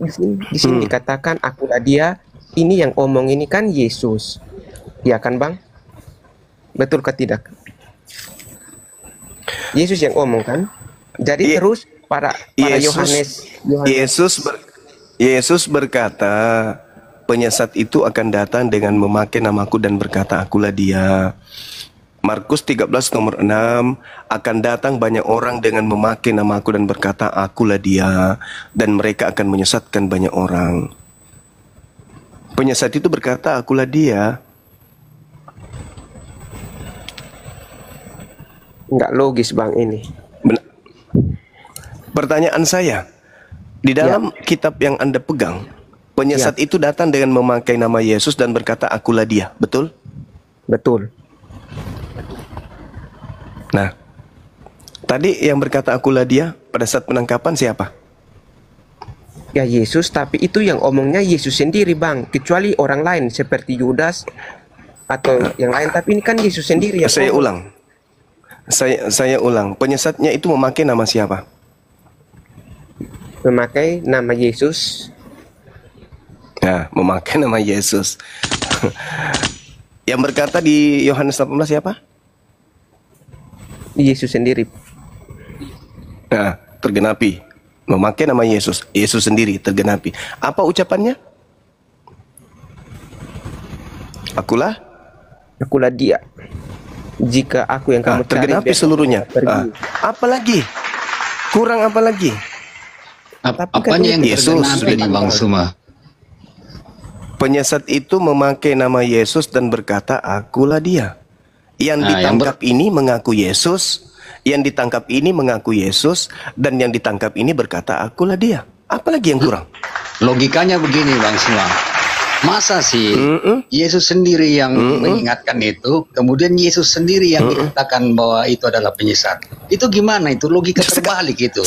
di sini dikatakan akulah dia ini yang omong ini kan Yesus. Ya kan Bang? Betul ke tidak? Yesus yang omong kan? Jadi terus para Yesus berkata, penyesat itu akan datang dengan memakai namaku dan berkata, akulah dia. Markus 13 nomor 6, akan datang banyak orang dengan memakai namaku dan berkata, akulah dia, dan mereka akan menyesatkan banyak orang. Penyesat itu berkata, akulah dia. Enggak logis Bang ini. Pertanyaan saya, di dalam kitab yang Anda pegang, penyesat itu datang dengan memakai nama Yesus dan berkata, akulah dia, betul? Betul. Nah, tadi yang berkata akulah dia pada saat penangkapan siapa? Ya Yesus, tapi itu yang omongnya Yesus sendiri Bang. Kecuali orang lain seperti Yudas atau yang lain, tapi ini kan Yesus sendiri yang Saya omong. ulang. Saya ulang. Penyesatnya itu memakai nama siapa? Memakai nama Yesus. Ya, memakai nama Yesus. Yang berkata di Yohanes 18 siapa? Yesus sendiri. Nah, tergenapi. Memakai nama Yesus. Yesus sendiri tergenapi. Apa ucapannya? Akulah dia. Jika aku yang kamu cari, tergenapi seluruhnya. Apa lagi? Kurang apa lagi? Apanya yang tergenapi nih Bang Suma? Penyesat itu memakai nama Yesus dan berkata, akulah dia. Yang ditangkap ini mengaku Yesus, yang ditangkap ini mengaku Yesus, dan yang ditangkap ini berkata, akulah dia. Apalagi yang kurang? Logikanya begini Bang Suma. Masa sih Yesus sendiri yang mengingatkan itu, kemudian Yesus sendiri yang dikatakan bahwa itu adalah penyesat. Itu gimana itu? Logika terbalik itu.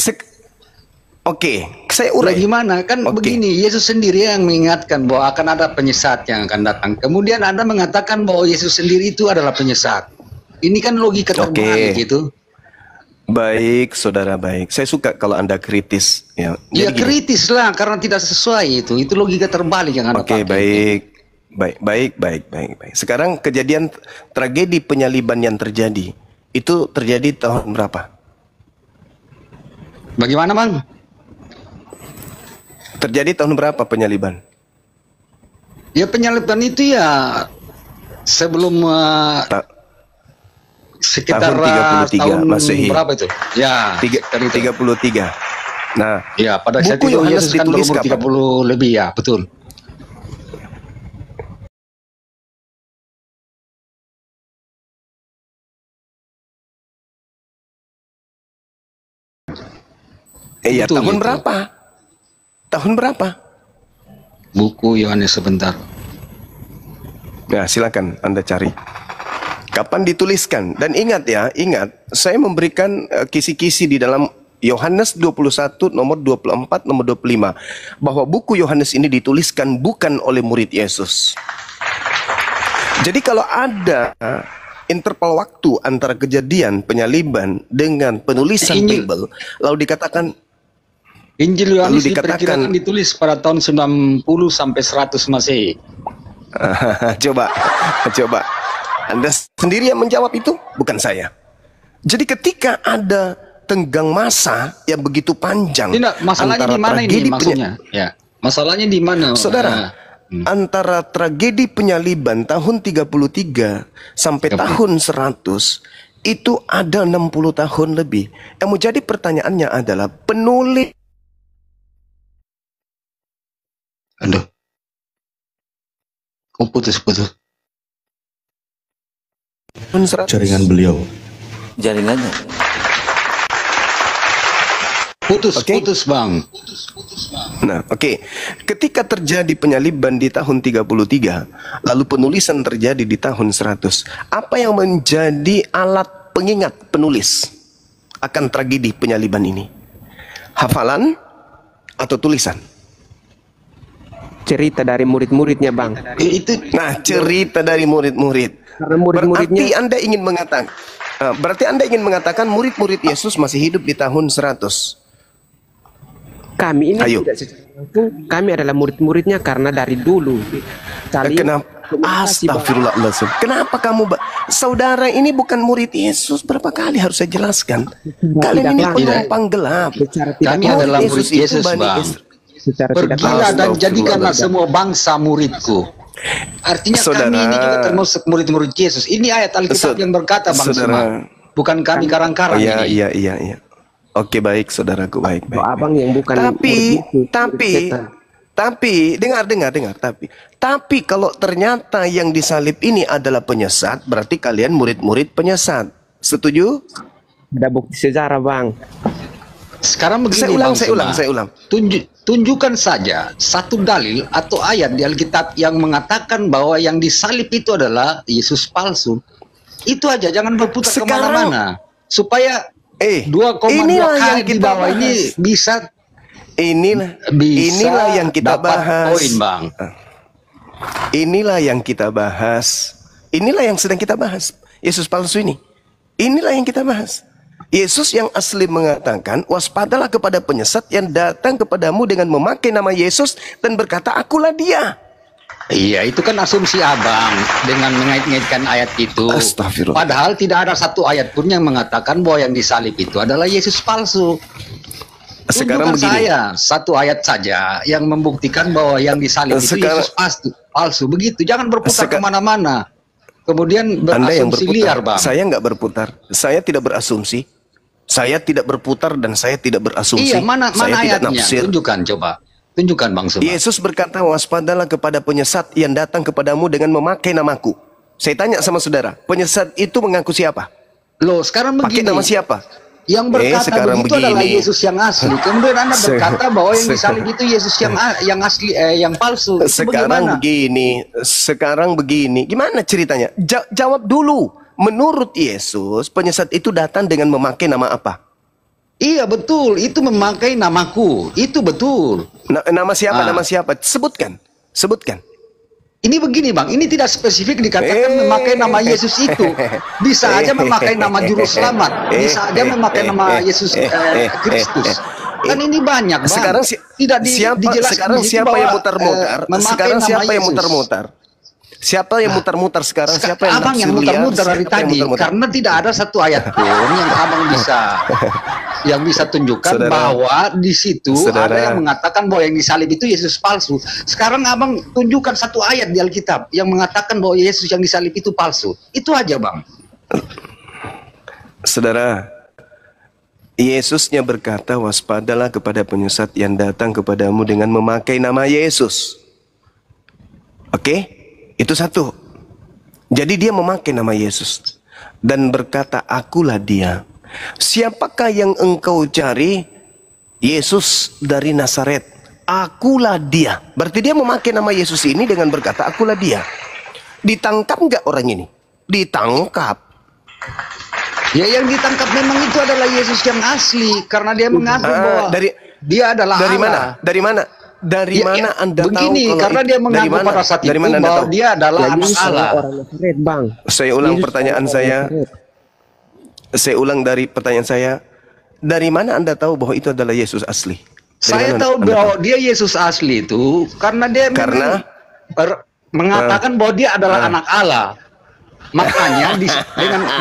Oke, saya urai. Gimana? Kan begini, Yesus sendiri yang mengingatkan bahwa akan ada penyesat yang akan datang. Kemudian Anda mengatakan bahwa Yesus sendiri itu adalah penyesat. Ini kan logika terbalik gitu. Baik, saudara baik. Saya suka kalau Anda kritis. Ya, ya kritis lah, karena tidak sesuai itu. Itu logika terbalik yang Anda pakai. Baik. Sekarang kejadian tragedi penyaliban yang terjadi, itu terjadi tahun berapa? Bagaimana Bang? Terjadi tahun berapa penyaliban? Ya penyaliban itu ya sebelum sekitar tahun 33 tahun Masehi. Berapa itu? Ya, 33. Nah, ya pada saat itu Yesus kan berumur 30 lebih ya, betul. Iya, tahun berapa? Tahun berapa? Buku Yohanes sebentar. Ya, silakan Anda cari. Kapan dituliskan? Dan ingat ya, saya memberikan kisi-kisi di dalam Yohanes 21 nomor 24 nomor 25 bahwa buku Yohanes ini dituliskan bukan oleh murid Yesus. Jadi kalau ada interval waktu antara kejadian penyaliban dengan penulisan Bible, lalu dikatakan Injil Yohanes diperkirakan ditulis pada tahun 90 sampai 100 Masehi. Coba. Anda sendiri yang menjawab itu, bukan saya. Jadi ketika ada tenggang masa yang begitu panjang, tidak, masalahnya di mana ini maksudnya? Ya, masalahnya di mana? Saudara, antara tragedi penyaliban tahun 33 sampai tahun 100 itu ada 60 tahun lebih. Yang menjadi pertanyaannya adalah penulis. Aduh. Kok putus. Jaringan beliau. Jaringannya. Putus Bang. Nah, ketika terjadi penyaliban di tahun 33, lalu penulisan terjadi di tahun 100, apa yang menjadi alat pengingat penulis akan tragedi penyaliban ini? Hafalan atau tulisan? Cerita dari murid-muridnya Bang. Cerita dari murid-murid. Berarti Anda ingin mengatakan murid-murid Yesus masih hidup di tahun 100. Kami ini Ayo. tidak secara langsung, kami adalah murid-muridnya karena dari dulu. Kenapa? Astagfirullahaladzim. Kenapa kamu, saudara ini bukan murid Yesus? Berapa kali harus saya jelaskan? Kalian ini penumpang gelap. Kami adalah murid Yesus, Bang. Pergilah dan jadikanlah semua bangsa muridku. Artinya kami ini juga termasuk murid-murid Yesus. Ini ayat Alkitab yang berkata, Bang Suma. Bukan kami karang-karang ini. Iya. Oke, baik, saudaraku, baik. Abang yang bukan tapi dengar. Tapi kalau ternyata yang disalib ini adalah penyesat, berarti kalian murid-murid penyesat. Setuju? Ada bukti sejarah, Bang. Sekarang begini, saya ulang. Tunjukkan saja satu dalil atau ayat di Alkitab yang mengatakan bahwa yang disalib itu adalah Yesus palsu. Itu aja, jangan berputar kemana-mana. Supaya 2,2 kali di bawah ini bisa inilah yang kita bahas. Poin, Bang. Inilah yang kita bahas. Inilah yang sedang kita bahas. Yesus palsu ini. Inilah yang kita bahas. Yesus yang asli mengatakan, waspadalah kepada penyesat yang datang kepadamu dengan memakai nama Yesus dan berkata, akulah dia. Iya, itu kan asumsi abang dengan mengait-ngaitkan ayat itu. Astagfirullah. Padahal tidak ada satu ayat pun yang mengatakan bahwa yang disalib itu adalah Yesus palsu. Sekarang Tunjukkan begini. saya satu ayat saja yang membuktikan bahwa yang disalib itu Yesus palsu. Begitu, jangan berputar kemana-mana. Kemudian berasumsi liar, Bang. Saya nggak berputar. Saya tidak berasumsi. Saya tidak berputar dan saya tidak berasumsi. Iya, mana saya ayatnya? Tunjukkan coba. Tunjukkan, Bang Suma. Yesus berkata, waspadalah kepada penyesat yang datang kepadamu dengan memakai namaku. Saya tanya sama saudara, penyesat itu mengaku siapa? Loh, sekarang begini. Pakai nama siapa? Yang berkata begitu adalah Yesus yang asli. Kemudian Anda berkata bahwa yang disalib itu Yesus yang asli, yang palsu. Sekarang begini. Gimana ceritanya? Jawab dulu. Menurut Yesus, penyesat itu datang dengan memakai nama apa? Iya, betul. Itu memakai namaku. Itu betul. Nama siapa? Nama siapa? Sebutkan. Ini begini, Bang, ini tidak spesifik dikatakan memakai nama Yesus itu. Bisa aja memakai nama juru selamat, bisa aja memakai nama Yesus Kristus. Kan ini banyak, Bang. Sekarang siapa yang muter-muter? Sekarang siapa yang muter-muter? Siapa yang muter-muter sekarang? Siapa yang abang yang muter-muter dari tadi? Karena tidak ada satu ayat pun yang abang bisa tunjukkan bahwa di situ ada yang mengatakan bahwa yang disalib itu Yesus palsu. Sekarang abang tunjukkan satu ayat di Alkitab yang mengatakan bahwa Yesus yang disalib itu palsu. Itu aja, Bang. Saudara, Yesusnya berkata, waspadalah kepada penyesat yang datang kepadamu dengan memakai nama Yesus. Oke? Itu satu. Jadi dia memakai nama Yesus dan berkata, akulah dia. Siapakah yang engkau cari? Yesus dari Nazaret. Akulah dia. Berarti dia memakai nama Yesus ini dengan berkata, akulah dia. Ditangkap nggak orang ini? Ditangkap. Ya, yang ditangkap memang itu adalah Yesus yang asli. Karena dia mengaku bahwa dia adalah Allah. Dari mana? Dari mana Anda begini, tahu? Karena dia mengaku pada saat itu bahwa dia adalah anak Allah. Bang. Saya ulang pertanyaan saya. Saya ulang dari pertanyaan saya. Dari mana Anda tahu bahwa itu adalah Yesus asli? Saya tahu bahwa dia Yesus asli itu karena dia mengatakan bahwa dia adalah anak Allah. Makanya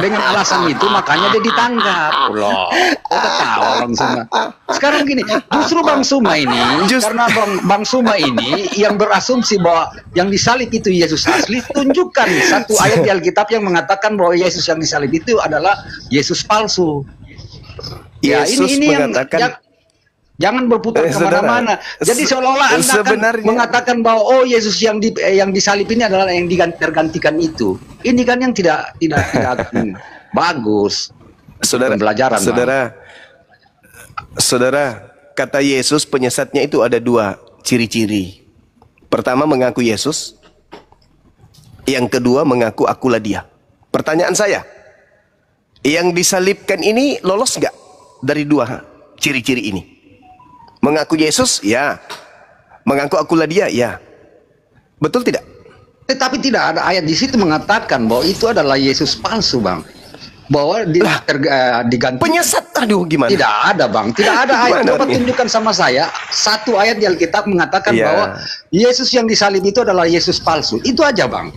dengan alasan itu makanya dia ditangkap. Loh, ketawa Bang Suma. Sekarang gini, justru Bang Suma ini karena Bang Suma ini yang berasumsi bahwa yang disalib itu Yesus asli, tunjukkan satu ayat di Alkitab yang mengatakan bahwa Yesus yang disalib itu adalah Yesus palsu. Ya, ini mengatakan jangan berputar kemana-mana. Jadi seolah-olah Anda kan mengatakan bahwa oh Yesus yang disalib ini adalah yang tergantikan itu. Ini kan yang tidak bagus. Pembelajaran. Saudara, kata Yesus penyesatnya itu ada dua ciri-ciri. Pertama mengaku Yesus. Yang kedua mengaku akulah dia. Pertanyaan saya, yang disalibkan ini lolos nggak dari dua ciri-ciri ini? Mengaku Yesus, ya. Mengaku akulah dia, ya. Betul tidak? Tetapi tidak ada ayat di situ mengatakan bahwa itu adalah Yesus palsu, Bang. bahwa diganti. Penyesat, aduh gimana? Tidak ada bang, tidak ada ayat. Gimana Coba nih? tunjukkan sama saya satu ayat di Alkitab mengatakan Iya. bahwa Yesus yang disalib itu adalah Yesus palsu. Itu aja bang.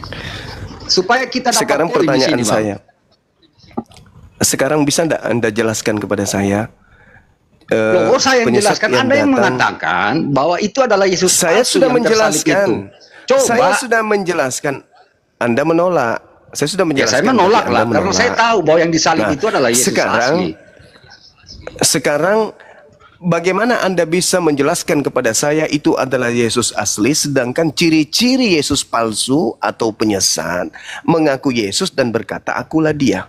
Supaya kita dapat Sekarang poin di pertanyaan sini, Bang. saya. Sekarang bisa enggak Anda jelaskan kepada saya? Loh, saya yang penyesat jelaskan, Anda yang datang? mengatakan bahwa itu adalah Yesus Saya palsu sudah yang tersalib menjelaskan. itu. Coba. Saya sudah menjelaskan. Anda menolak. Saya sudah Ya, menjelaskan. saya menolak Anda lah, karena menolak. saya tahu bahwa yang disalib Nah, itu adalah Yesus asli. Sekarang bagaimana Anda bisa menjelaskan kepada saya itu adalah Yesus asli, sedangkan ciri-ciri Yesus palsu atau penyesat mengaku Yesus dan berkata, akulah dia.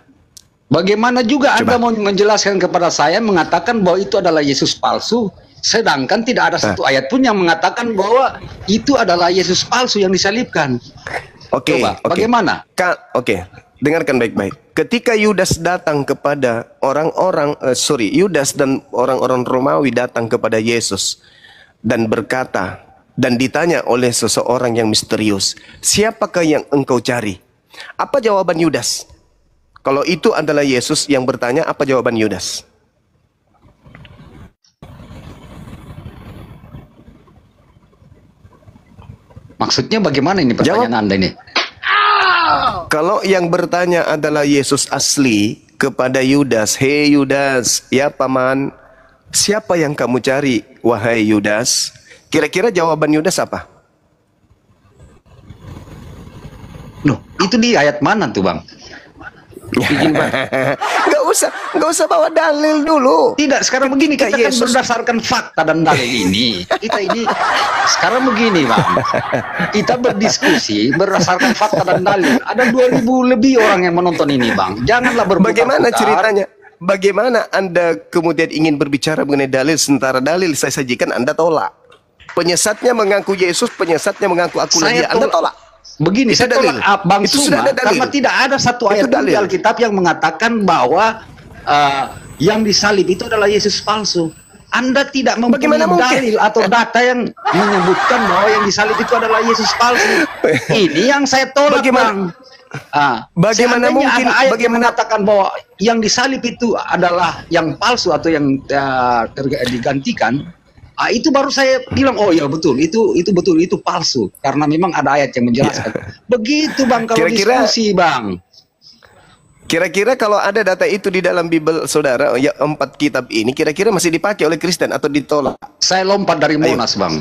Bagaimana juga Coba. Anda mau menjelaskan kepada saya mengatakan bahwa itu adalah Yesus palsu, sedangkan tidak ada satu ayat pun yang mengatakan bahwa itu adalah Yesus palsu yang disalibkan. Oke, Coba, oke. bagaimana? Oke, dengarkan baik-baik. Ketika Yudas datang kepada Yudas dan orang-orang Romawi datang kepada Yesus dan berkata dan ditanya oleh seseorang yang misterius, siapakah yang engkau cari? Apa jawaban Yudas? Kalau itu adalah Yesus yang bertanya, apa jawaban Yudas? Maksudnya bagaimana ini pertanyaan Anda ini? Kalau yang bertanya adalah Yesus asli kepada Yudas, hei Yudas, ya paman, siapa yang kamu cari, wahai Yudas? Kira-kira jawaban Yudas apa? Loh, itu di ayat mana tuh bang? Nggak usah bawa dalil dulu. Tidak, sekarang begini, kita kan Yesus berdasarkan fakta dan dalil ini. Kita ini sekarang begini bang, kita berdiskusi berdasarkan fakta dan dalil. Ada 2000 lebih orang yang menonton ini bang. Janganlah berputar-putar. Bagaimana ceritanya? Bagaimana Anda kemudian ingin berbicara mengenai dalil, sementara dalil saya sajikan Anda tolak? Penyesatnya mengaku Yesus, penyesatnya mengaku akulah dia. Anda tolak. Begini, Itu saya dalil. tolak Bang Itu Suma, sudah ada dalil. karena tidak ada satu ayat pun di Alkitab yang mengatakan bahwa yang disalib itu adalah Yesus palsu. Anda tidak mempunyai dalil atau data yang menyebutkan bahwa yang disalib itu adalah Yesus palsu. Ini yang saya tolak, Bang. Bagaimana Seandainya mungkin? ada ayat yang mengatakan bahwa yang disalib itu adalah yang palsu atau yang digantikan, itu baru saya bilang, oh ya betul, itu betul, itu palsu, karena memang ada ayat yang menjelaskan. Begitu bang, kalau diskusi bang. Kira-kira kalau ada data itu di dalam Bible saudara, ya 4 kitab ini, kira-kira masih dipakai oleh Kristen atau ditolak? Saya lompat dari Monas bang.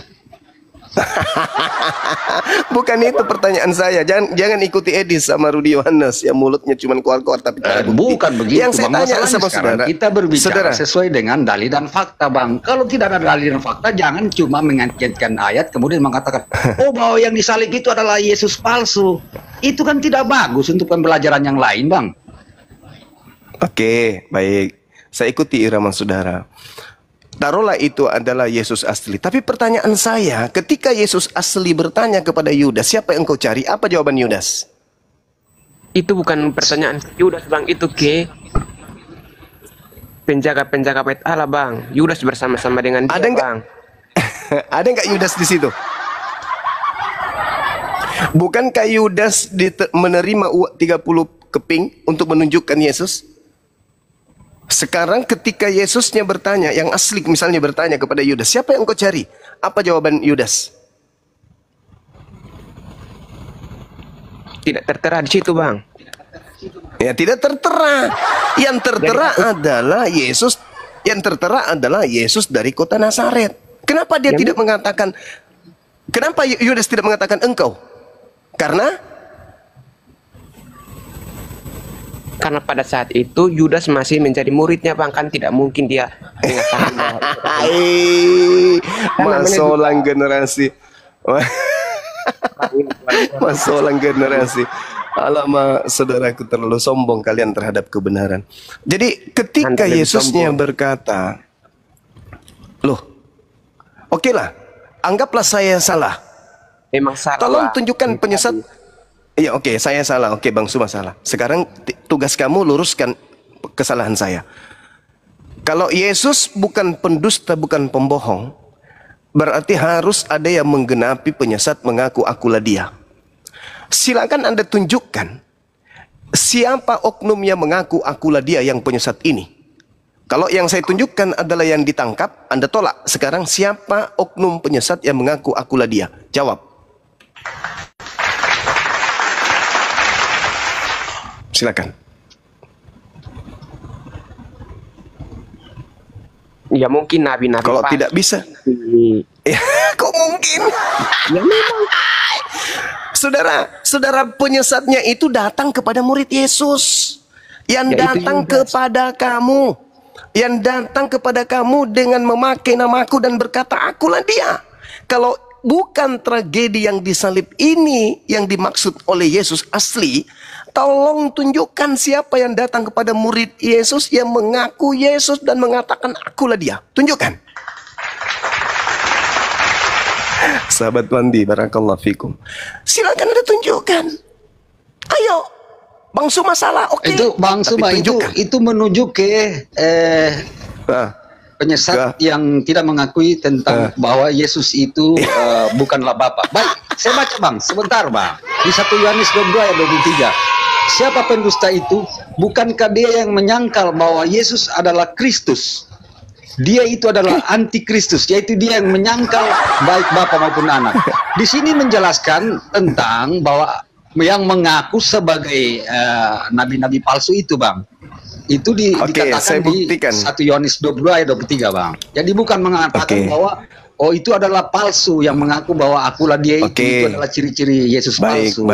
Bukan itu pertanyaan saya. Jangan ikuti Edis sama Rudi Yohanes yang mulutnya cuma keluar-keluar tapi tak ada bukti. Bukan begitu Yang saya bang. tanya Masalahnya sama sekarang saudara, kita berbicara sesuai dengan dalil dan fakta bang. Kalau tidak ada dalil dan fakta, jangan cuma mengaitkan ayat kemudian mengatakan, oh bahwa yang disalib itu adalah Yesus palsu. Itu kan tidak bagus untuk pembelajaran yang lain bang. Oke, baik. Saya ikuti irama saudara. Taruhlah itu adalah Yesus asli. Tapi pertanyaan saya, ketika Yesus asli bertanya kepada Yudas, siapa yang engkau cari? Apa jawaban Yudas? Itu bukan pertanyaan Yudas bang, itu ke penjaga-penjaga bait Allah bang. Yudas bersama-sama dengan dia bang. Ada nggak Yudas di situ? Bukankah Yudas menerima 30 keping untuk menunjukkan Yesus? Sekarang ketika Yesusnya bertanya, yang asli misalnya bertanya kepada Yudas, siapa yang engkau cari? Apa jawaban Yudas? Tidak tertera di situ bang. Ya tidak tertera. Yang tertera adalah Yesus. Yang tertera adalah Yesus dari kota Nazaret. Kenapa dia tidak mengatakan? Kenapa Yudas tidak mengatakan engkau? Karena pada saat itu Yudas masih menjadi muridnya bang, kan tidak mungkin dia mengatakan masolang generasi. Masolang generasi. Alamak, saudaraku terlalu sombong kalian terhadap kebenaran. Jadi ketika Yesusnya berkata, loh, oke lah, anggaplah saya salah. Memang salah. Tolong tunjukkan penyesat. Iya, oke, saya salah. Oke, Bang Suma salah. Sekarang tugas kamu luruskan kesalahan saya. Kalau Yesus bukan pendusta, bukan pembohong, berarti harus ada yang menggenapi penyesat mengaku akulah dia. Silakan Anda tunjukkan siapa oknum yang mengaku akulah dia yang penyesat ini? Kalau yang saya tunjukkan adalah yang ditangkap, Anda tolak. Sekarang siapa oknum penyesat yang mengaku akulah dia? Jawab. Silakan. Ya mungkin nabi-nabi Kalau palsu. tidak bisa, ya, kok mungkin? Ya memang. Saudara penyesatnya itu datang kepada murid Yesus, yang Ya, itu datang Yudas. kepada kamu, yang datang kepada kamu dengan memakai namaku dan berkata, akulah dia. Kalau bukan tragedi yang disalib ini yang dimaksud oleh Yesus asli, tolong tunjukkan siapa yang datang kepada murid Yesus yang mengaku Yesus dan mengatakan akulah dia. Tunjukkan. Sahabat Wandi, barakallahu fikum. Silakan Anda tunjukkan. Ayo. Bang Suma salah, oke. Itu Bang Tapi Suma tunjukkan. itu menuju ke penyesat yang tidak mengakui tentang bahwa Yesus itu bukanlah Bapa. Baik, saya baca Bang, sebentar Bang. Di 1 Yohanes 22 ayat 23. Siapa pendusta itu? Bukankah dia yang menyangkal bahwa Yesus adalah Kristus? Dia itu adalah antikristus, yaitu dia yang menyangkal baik Bapa maupun Anak. Di sini menjelaskan tentang bahwa yang mengaku sebagai nabi-nabi palsu itu, Bang. Itu dikatakan di 1 Yohanes 22 ayat 23, Bang. Jadi bukan mengatakan bahwa itu adalah palsu yang mengaku bahwa akulah dia itu adalah ciri-ciri Yesus palsu.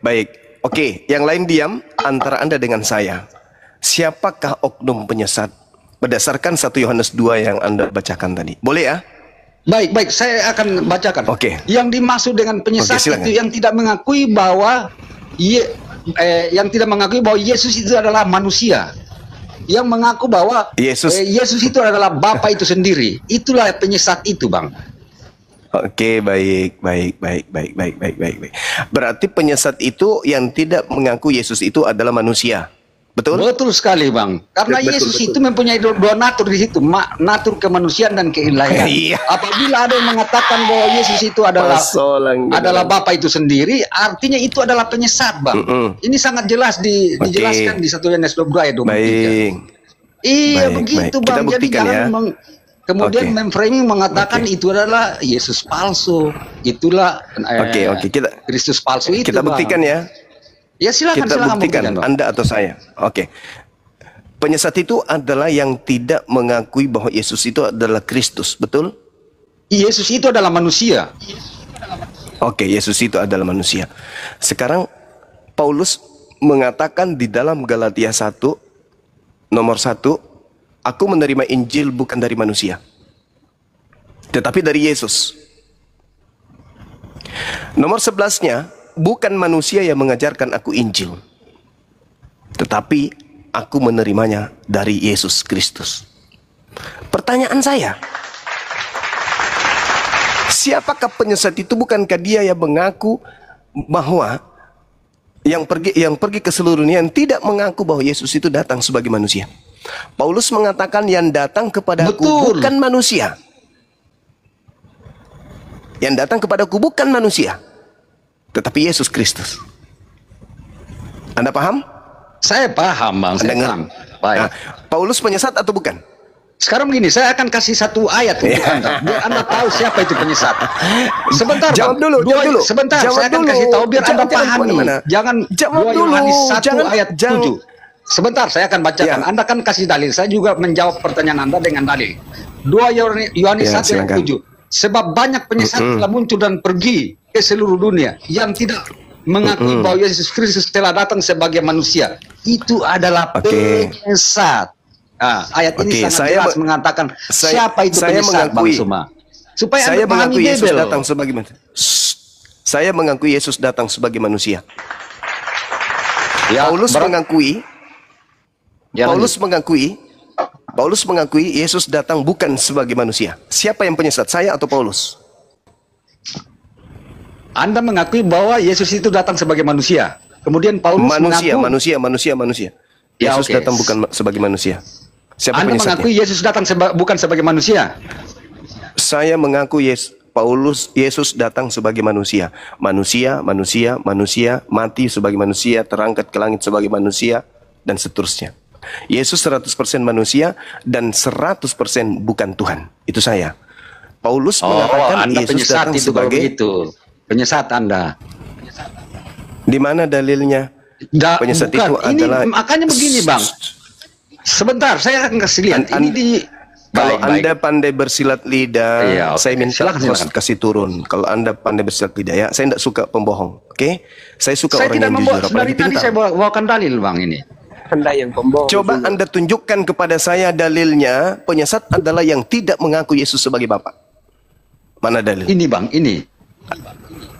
Baik. Oke, yang lain diam antara Anda dengan saya. Siapakah oknum penyesat? Berdasarkan 1 Yohanes 2 yang Anda bacakan tadi. Boleh ya? Baik, saya akan bacakan. Oke. Yang dimaksud dengan penyesat silakan. itu yang tidak mengakui bahwa Yesus itu adalah manusia. Yang mengaku bahwa Yesus itu adalah Bapa itu sendiri. Itulah penyesat itu, Bang. Oke, baik. Berarti penyesat itu yang tidak mengaku Yesus itu adalah manusia. Betul? Betul sekali, Bang. Karena Yesus itu mempunyai dua natur di situ, natur kemanusiaan dan keilahian. Apabila ada yang mengatakan bahwa Yesus itu adalah Bapa itu sendiri, artinya itu adalah penyesat, Bang. Ini sangat jelas dijelaskan di 1 Yohanes 22 ayat 23. Iya, begitu, Bang. Jadi jangan kemudian memframing mengatakan itu adalah Yesus palsu. Itulah Kristus palsu itu, kita buktikan, Bang. ya. Ya silakan, Kita buktikan, Anda atau saya. Oke. Penyesat itu adalah yang tidak mengakui bahwa Yesus itu adalah Kristus, betul? Yesus itu adalah manusia. Oke, Yesus itu adalah manusia. Sekarang Paulus mengatakan di dalam Galatia 1 nomor 1, aku menerima Injil bukan dari manusia, tetapi dari Yesus. Nomor 11-nya, bukan manusia yang mengajarkan aku Injil, tetapi aku menerimanya dari Yesus Kristus. Pertanyaan saya, siapakah penyesat itu? Bukankah dia yang mengaku bahwa yang pergi ke seluruh dunia yang tidak mengaku bahwa Yesus itu datang sebagai manusia? Paulus mengatakan yang datang kepadaku bukan manusia. Yang datang kepadaku bukan manusia, tetapi Yesus Kristus. Anda paham? Saya paham, Bang. Saya paham. Baik. Nah, Paulus penyesat atau bukan? Sekarang begini, saya akan kasih satu ayat untuk Anda, biar Anda tahu siapa itu penyesat. Sebentar, jawab Bang. dulu. Sebentar, jawab saya akan dulu. kasih tahu biar Anda pahami. Jangan jawab 2 dulu. Yohanes 1 ayat 7. Sebentar, saya akan bacakan. Anda kan kasih dalil. Saya juga menjawab pertanyaan Anda dengan dalil. 2 Yohanes 1 ayat 7. Sebab banyak penyesat telah muncul dan pergi ke seluruh dunia yang tidak mengakui bahwa Yesus Kristus telah datang sebagai manusia. Itu adalah penyesat. Nah, ayat ini sangat jelas mengatakan siapa itu penyesat, Bang Suma. Supaya saya Anda pahami Yesus Bibel. datang sebagai manusia. Saya mengakui Yesus datang sebagai manusia. Paulus mengakui Yesus datang bukan sebagai manusia. Siapa yang penyesat, saya atau Paulus? Anda mengakui bahwa Yesus itu datang sebagai manusia. Kemudian Paulus mengaku manusia. Yesus datang bukan sebagai manusia. Siapa Anda penyesatnya? mengakui Yesus datang bukan sebagai manusia. Saya mengaku Yesus datang sebagai manusia. Manusia, mati sebagai manusia, terangkat ke langit sebagai manusia, dan seterusnya. Yesus 100% manusia dan 100% bukan Tuhan. Itu saya. Paulus mengatakan Anda Yesus penyesat datang itu sebagai... itu. Penyesat Anda. Di mana dalilnya? Penyesat bukan. itu Ini adalah... makanya begini, Bang. Sebentar, saya akan kasih lihat. Ini di... Kalau Baik, Anda pandai bersilat lidah, Iya, oke. saya minta Silakan. kasih turun. Kalau Anda pandai bersilat lidah, ya, saya tidak suka pembohong. Oke? Saya suka Saya orang tidak yang membawa, jujur, dari apalagi tadi pintar. saya bawakan dalil, Bang, ini. Anda yang pembohong. Coba Anda tunjukkan kepada saya dalilnya penyesat adalah yang tidak mengaku Yesus sebagai Bapa. Mana dalil? Ini, Bang, ini.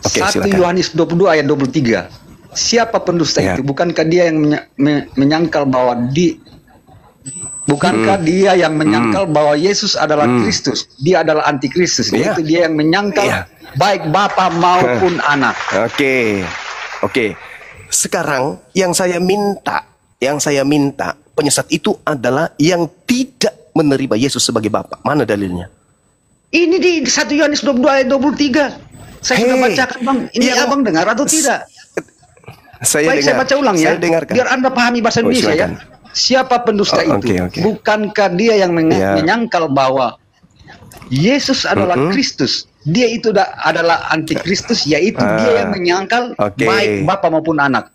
Oke, 1 silakan. Yohanes 22 ayat 23. Siapa pendusta Ya. itu? Bukankah dia yang menyangkal bahwa bukankah dia yang menyangkal bahwa Yesus adalah Kristus? Dia adalah antikristus. Ya. Itu dia yang menyangkal Ya. baik Bapa maupun anak. Oke. Sekarang yang saya minta penyesat itu adalah yang tidak menerima Yesus sebagai Bapa. Mana dalilnya? Ini di 1 Yohanes 22 ayat 23. Saya sudah bacakan, Bang. Ini Abang dengar atau tidak? Saya Baik, saya baca ulang ya. Saya dengarkan. Biar Anda pahami bahasa Indonesia ya. silakan. Siapa pendusta itu? oke. Bukankah dia yang Ya. menyangkal bahwa Yesus adalah Kristus? Dia itu adalah antikristus, yaitu dia yang menyangkal baik Bapa maupun anak.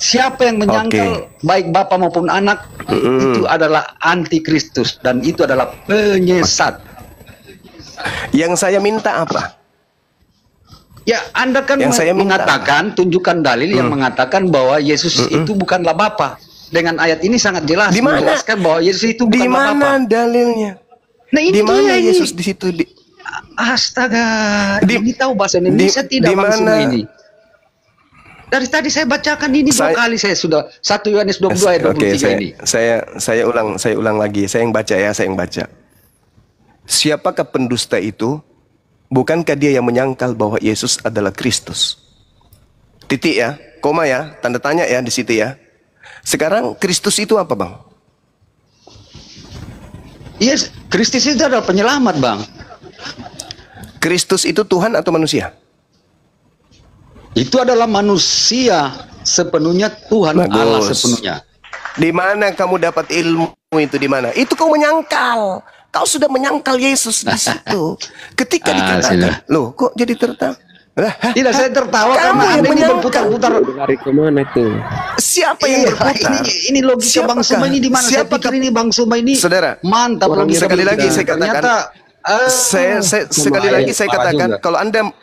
Siapa yang menyangkal baik Bapa maupun anak, itu adalah antikristus dan itu adalah penyesat. Yang saya minta apa? Ya, Anda kan Yang saya minta mengatakan, tunjukkan dalil yang mengatakan bahwa Yesus itu bukanlah Bapa. Dengan ayat ini sangat jelas menjelaskan bahwa Yesus itu Di bukanlah Bapa. mana dalilnya? Nah, ini Di mana dia ini. Yesus di situ? Astaga, ini tahu bahasa Indonesia tidak di Bang mana? semua ini. Dari tadi saya bacakan ini dua kali saya sudah 1 Yohanes 22 ayat 23 ini. Saya ulang lagi. Saya yang baca ya, saya yang baca. Siapakah pendusta itu? Bukankah dia yang menyangkal bahwa Yesus adalah Kristus? Titik ya, koma ya, tanda tanya ya di situ ya. Sekarang Kristus itu apa, Bang? Yes, Kristus itu adalah penyelamat, Bang. Kristus itu Tuhan atau manusia? Itu adalah manusia sepenuhnya, Tuhan Allah sepenuhnya. Di mana kamu dapat ilmu itu, di mana? Itu kau menyangkal. Kau sudah menyangkal Yesus di situ. Ketika dikatakan, loh kok jadi tertawa? Tidak, saya tertawa kamu yang berputar-putar. Dari kemana itu? Siapa yang berputar? Ini logika Bang Suma ini di mana? Saya pikir ini Bang Suma ini Saudara, mantap logika. Sekali lagi saya katakan, sekali lagi saya katakan,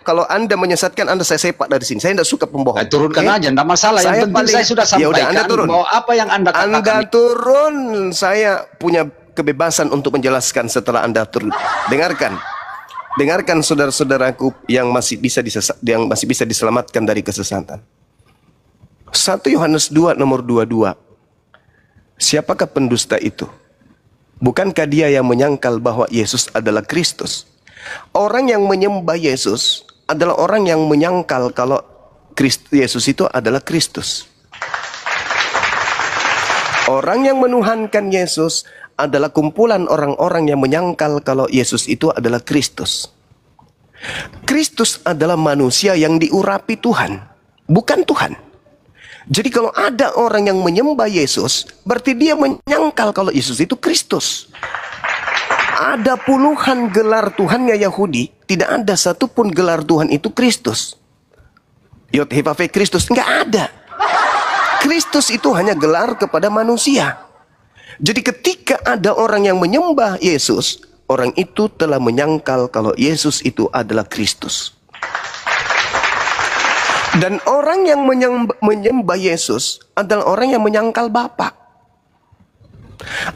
kalau anda menyesatkan, saya sepak dari sini. Saya tidak suka pembohong. Turunkan aja, tidak masalah. Yang penting saya sudah sampaikan. Yaudah, Anda turun. Bahwa apa yang Anda katakan. Anda turun, saya punya kebebasan untuk menjelaskan setelah Anda turun. Dengarkan saudara-saudaraku yang masih bisa diselamatkan dari kesesatan. 1 Yohanes 2 nomor 22. Siapakah pendusta itu? Bukankah dia yang menyangkal bahwa Yesus adalah Kristus? Orang yang menyembah Yesus adalah orang yang menyangkal kalau Yesus itu adalah Kristus. Orang yang menuhankan Yesus adalah kumpulan orang-orang yang menyangkal kalau Yesus itu adalah Kristus. Kristus adalah manusia yang diurapi Tuhan, bukan Tuhan. Jadi kalau ada orang yang menyembah Yesus, berarti dia menyangkal kalau Yesus itu Kristus. Ada puluhan gelar Tuhannya Yahudi, tidak ada satupun gelar Tuhan itu Kristus. Yod Hevave Kristus, nggak ada. Kristus itu hanya gelar kepada manusia. Jadi ketika ada orang yang menyembah Yesus, orang itu telah menyangkal kalau Yesus itu adalah Kristus. Dan orang yang menyembah Yesus adalah orang yang menyangkal Bapa.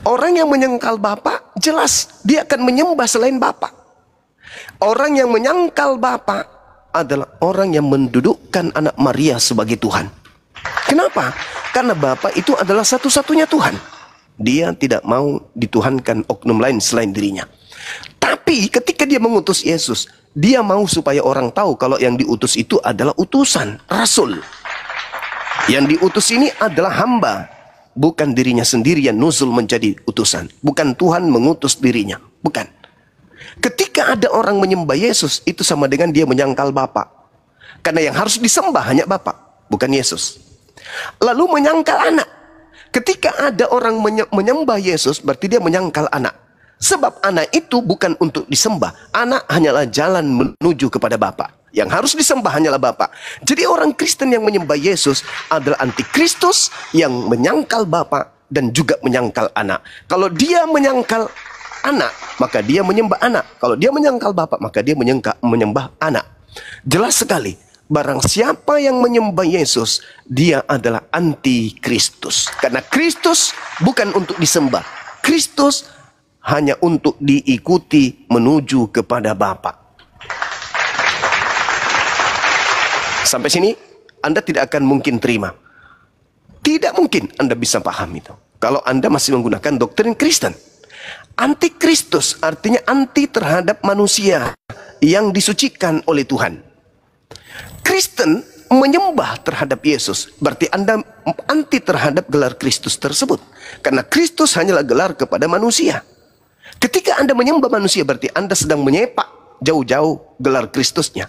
Orang yang menyangkal Bapa, jelas dia akan menyembah selain Bapa. Orang yang menyangkal Bapa adalah orang yang mendudukkan anak Maria sebagai Tuhan. Kenapa? Karena Bapa itu adalah satu-satunya Tuhan. Dia tidak mau dituhankan oknum lain selain dirinya. Tapi ketika dia mengutus Yesus, dia mau supaya orang tahu kalau yang diutus itu adalah utusan, rasul. Yang diutus ini adalah hamba, bukan dirinya sendiri yang nuzul menjadi utusan. Bukan Tuhan mengutus dirinya, bukan. Ketika ada orang menyembah Yesus, itu sama dengan dia menyangkal Bapa. Karena yang harus disembah hanya Bapa, bukan Yesus. Lalu menyangkal anak. Ketika ada orang menyembah Yesus, berarti dia menyangkal anak. Sebab anak itu bukan untuk disembah. Anak hanyalah jalan menuju kepada Bapa. Yang harus disembah hanyalah Bapa. Jadi orang Kristen yang menyembah Yesus adalah antikristus yang menyangkal Bapa dan juga menyangkal anak. Kalau dia menyangkal anak, maka dia menyembah anak. Kalau dia menyangkal Bapa, maka dia menyembah anak. Jelas sekali, barang siapa yang menyembah Yesus, dia adalah antikristus. Karena Kristus bukan untuk disembah. Kristus hanya untuk diikuti menuju kepada Bapa. Sampai sini Anda tidak akan mungkin terima. Tidak mungkin Anda bisa paham itu kalau Anda masih menggunakan doktrin Kristen. Antikristus artinya anti terhadap manusia yang disucikan oleh Tuhan. Kristen menyembah terhadap Yesus, berarti Anda anti terhadap gelar Kristus tersebut. Karena Kristus hanyalah gelar kepada manusia. Ketika Anda menyembah manusia, berarti Anda sedang menyepak jauh-jauh gelar Kristusnya.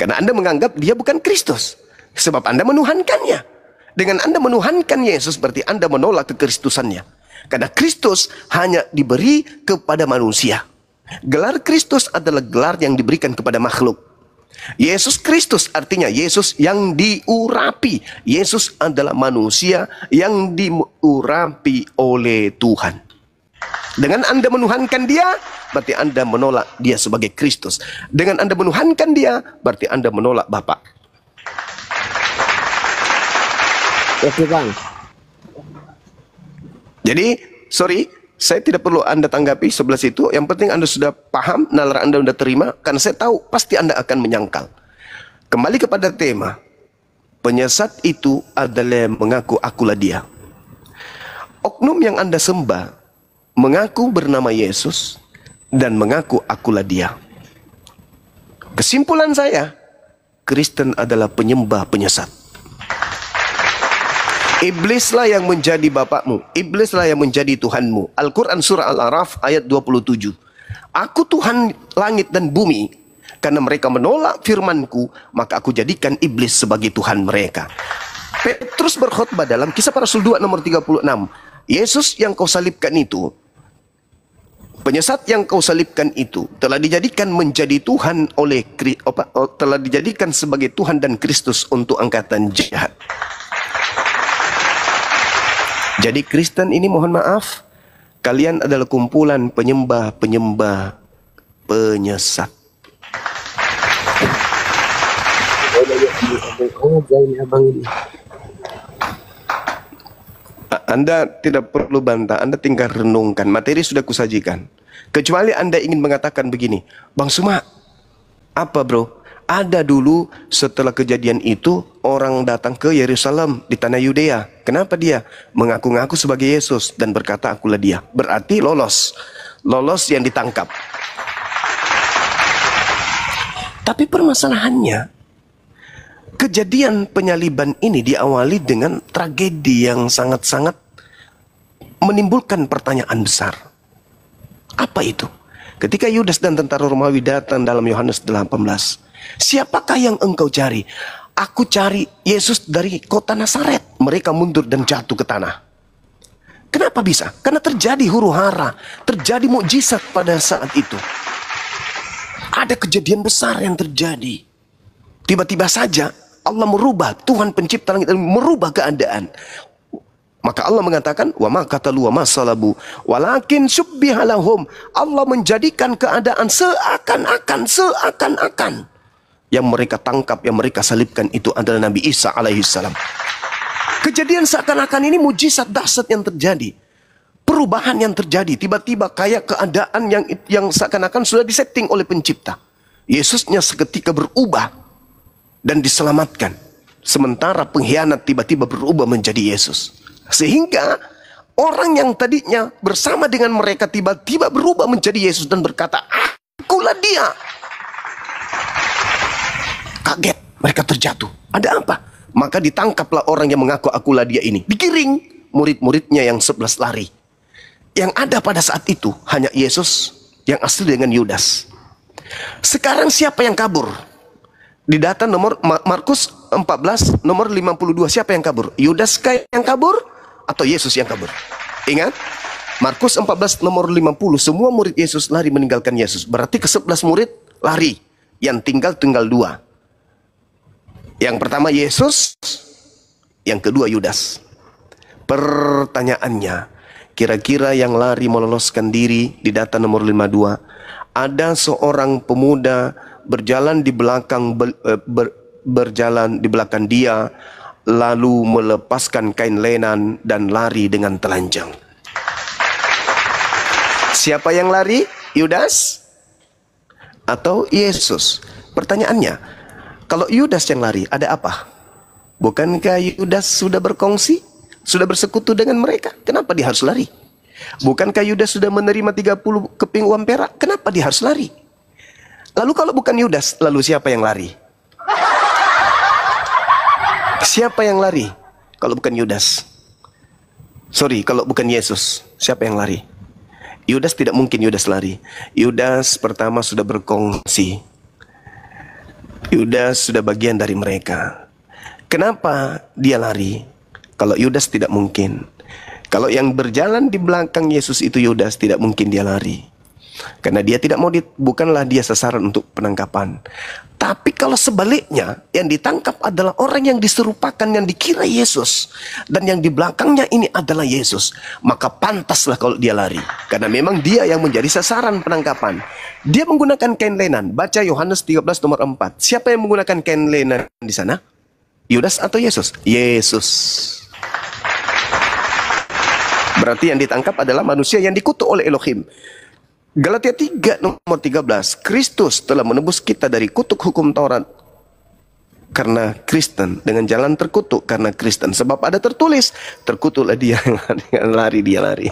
Karena Anda menganggap dia bukan Kristus. Sebab Anda menuhankannya. Dengan Anda menuhankan Yesus, berarti Anda menolak kekristusannya. Karena Kristus hanya diberi kepada manusia. Gelar Kristus adalah gelar yang diberikan kepada makhluk. Yesus Kristus artinya Yesus yang diurapi. Yesus adalah manusia yang diurapi oleh Tuhan. Dengan Anda menuhankan dia, berarti Anda menolak dia sebagai Kristus. Dengan Anda menuhankan dia, berarti Anda menolak Bapa. Oke Bang. Jadi, sorry, saya tidak perlu Anda tanggapi sebelah situ. Yang penting Anda sudah paham, nalar Anda sudah terima. Karena saya tahu pasti Anda akan menyangkal. Kembali kepada tema. Penyesat itu adalah yang mengaku akulah dia. Oknum yang Anda sembah mengaku bernama Yesus dan mengaku akulah dia. Kesimpulan saya, Kristen adalah penyembah penyesat. Iblislah yang menjadi bapakmu, iblislah yang menjadi Tuhanmu. Al-Quran surah Al-A'raf ayat 27. Aku Tuhan langit dan bumi, karena mereka menolak firmanku, maka aku jadikan iblis sebagai Tuhan mereka. Petrus berkhotbah dalam Kisah Para Rasul 2 nomor 36. Yesus yang kau salibkan itu, penyesat yang kau salibkan itu telah dijadikan menjadi Tuhan telah dijadikan sebagai Tuhan dan Kristus untuk angkatan jahat. Jadi Kristen ini mohon maaf, kalian adalah kumpulan penyembah-penyembah penyesat. Anda tidak perlu bantah, Anda tinggal renungkan. Materi sudah kusajikan. Kecuali Anda ingin mengatakan begini, Bang Suma, apa bro? Ada dulu setelah kejadian itu, orang datang ke Yerusalem di tanah Yudea. Kenapa dia? Mengaku-ngaku sebagai Yesus dan berkata akulah dia. Berarti lolos. Lolos yang ditangkap. Tapi permasalahannya, kejadian penyaliban ini diawali dengan tragedi yang sangat-sangat menimbulkan pertanyaan besar. Apa itu? Ketika Yudas dan tentara Romawi datang dalam Yohanes 18. Siapakah yang engkau cari? Aku cari Yesus dari kota Nazaret. Mereka mundur dan jatuh ke tanah. Kenapa bisa? Karena terjadi huru-hara. Terjadi mukjizat pada saat itu. Ada kejadian besar yang terjadi. Tiba-tiba saja Allah merubah, Tuhan pencipta langit merubah keadaan. Maka Allah mengatakan, wa ma qatalu wa ma salabu walakin syubbiha lahum. Allah menjadikan keadaan seakan-akan yang mereka tangkap, yang mereka salibkan itu adalah Nabi Isa alaihissalam. Kejadian seakan-akan ini mujizat dahsyat yang terjadi. Perubahan yang terjadi, tiba-tiba kayak keadaan yang seakan-akan sudah disetting oleh pencipta. Yesusnya seketika berubah dan diselamatkan. Sementara pengkhianat tiba-tiba berubah menjadi Yesus. Sehingga orang yang tadinya bersama dengan mereka tiba-tiba berubah menjadi Yesus dan berkata, akulah dia. Kaget, mereka terjatuh. Ada apa? Maka ditangkaplah orang yang mengaku akulah dia ini. Digiring murid-muridnya yang 11 lari. Yang ada pada saat itu hanya Yesus yang asli dengan Yudas. Sekarang siapa yang kabur? Di data nomor Markus 14 nomor 52, siapa yang kabur? Yudas yang kabur atau Yesus yang kabur? Ingat, Markus 14 nomor 50, semua murid Yesus lari meninggalkan Yesus. Berarti ke-11 murid lari, yang tinggal 2. Yang pertama Yesus, yang kedua Yudas. Pertanyaannya, kira-kira yang lari meloloskan diri di data nomor 52, ada seorang pemuda berjalan di belakang berjalan di belakang dia, lalu melepaskan kain lenan dan lari dengan telanjang. Siapa yang lari? Yudas atau Yesus? Pertanyaannya, kalau Yudas yang lari, ada apa? Bukankah Yudas sudah berkongsi, sudah bersekutu dengan mereka? Kenapa dia harus lari? Bukankah Yudas sudah menerima 30 keping uang perak? Kenapa dia harus lari? Lalu kalau bukan Yudas, lalu siapa yang lari? Siapa yang lari? Kalau bukan Yudas. Sorry, kalau bukan Yesus, siapa yang lari? Yudas, tidak mungkin Yudas lari. Yudas pertama sudah berkongsi. Yudas sudah bagian dari mereka. Kenapa dia lari? Kalau Yudas tidak mungkin. Kalau yang berjalan di belakang Yesus itu Yudas, tidak mungkin dia lari. Karena dia tidak mau, bukanlah dia sasaran untuk penangkapan. Tapi kalau sebaliknya, yang ditangkap adalah orang yang diserupakan, yang dikira Yesus, dan yang di belakangnya ini adalah Yesus, maka pantaslah kalau dia lari. Karena memang dia yang menjadi sasaran penangkapan. Dia menggunakan kain lenan. Baca Yohanes 13 nomor 4. Siapa yang menggunakan kain lenan di sana? Yudas atau Yesus? Yesus. Berarti yang ditangkap adalah manusia yang dikutuk oleh Elohim. Galatia 3 nomor 13, Kristus telah menebus kita dari kutuk hukum Taurat karena Kristen, dengan jalan terkutuk karena Kristen. Sebab ada tertulis, terkutuklah dia yang lari, dia lari.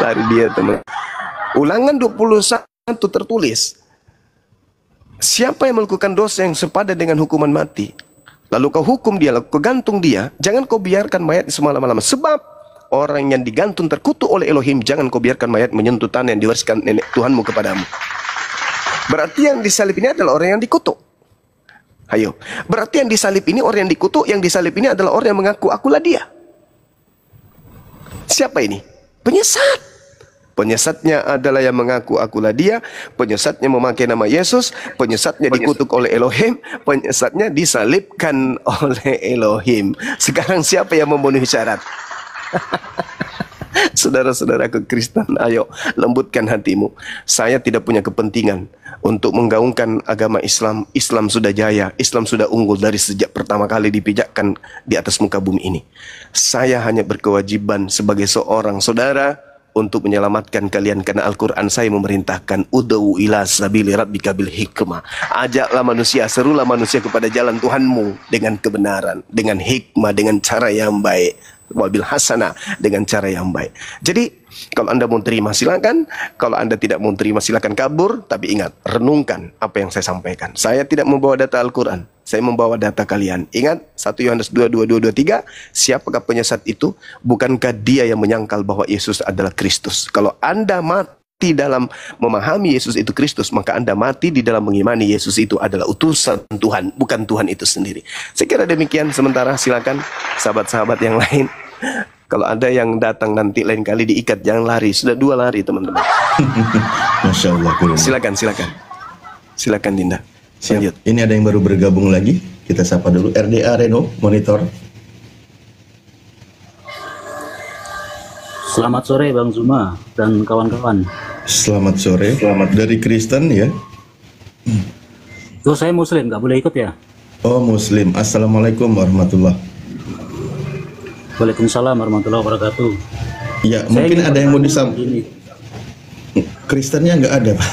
Lari dia, teman. Ulangan 21 tertulis, siapa yang melakukan dosa yang sepadan dengan hukuman mati, lalu kau hukum dia, lalu kau gantung dia, jangan kau biarkan mayat semalam-malam. Sebab orang yang digantung terkutuk oleh Elohim, jangan kau biarkan mayat menyentuh tanah yang diwariskan nenek Tuhanmu kepadamu. Berarti yang disalib ini adalah orang yang dikutuk. Ayo, berarti yang disalib ini orang yang dikutuk, yang disalib ini adalah orang yang mengaku akulah dia. Siapa ini? Penyesat. Penyesatnya adalah yang mengaku akulah dia, penyesatnya memakai nama Yesus, penyesatnya dikutuk oleh Elohim, penyesatnya disalibkan oleh Elohim. Sekarang siapa yang memenuhi syarat? Saudara-saudaraku Kristen, ayo lembutkan hatimu. Saya tidak punya kepentingan untuk menggaungkan agama Islam. Islam sudah jaya, Islam sudah unggul dari sejak pertama kali dipijakkan di atas muka bumi ini. Saya hanya berkewajiban sebagai seorang saudara untuk menyelamatkan kalian, karena Al-Quran saya memerintahkan, ud'u ila sabili rabbika bil hikmah. Ajaklah manusia, serulah manusia kepada jalan Tuhanmu dengan kebenaran, dengan hikmah, dengan cara yang baik. Wabil hasanah, dengan cara yang baik. Jadi kalau Anda mau terima silakan, kalau Anda tidak mau terima silakan kabur. Tapi ingat, renungkan apa yang saya sampaikan. Saya tidak membawa data Al-Quran, saya membawa data kalian. Ingat 1 Yohanes 2:22-23, siapakah penyesat itu? Bukankah dia yang menyangkal bahwa Yesus adalah Kristus? Kalau Anda mati dalam memahami Yesus itu Kristus, maka Anda mati di dalam mengimani Yesus itu adalah utusan Tuhan, bukan Tuhan itu sendiri. Saya kira demikian sementara. Silakan sahabat-sahabat yang lain. Kalau ada yang datang nanti lain kali diikat, jangan lari. Sudah 2 lari teman-teman. Masya Allah. Silakan Dinda. Lanjut. Ini ada yang baru bergabung lagi. Kita sapa dulu. RDA Reno Monitor. Selamat sore Bang Zuma dan kawan-kawan. Selamat sore. Selamat dari Kristen ya. Tuh saya Muslim, nggak boleh ikut ya? Oh Muslim. Assalamualaikum warahmatullahi. Waalaikumsalam warahmatullahi wabarakatuh. Ya, mungkin ada yang mau disampaikan. Kristennya nggak ada, Pak.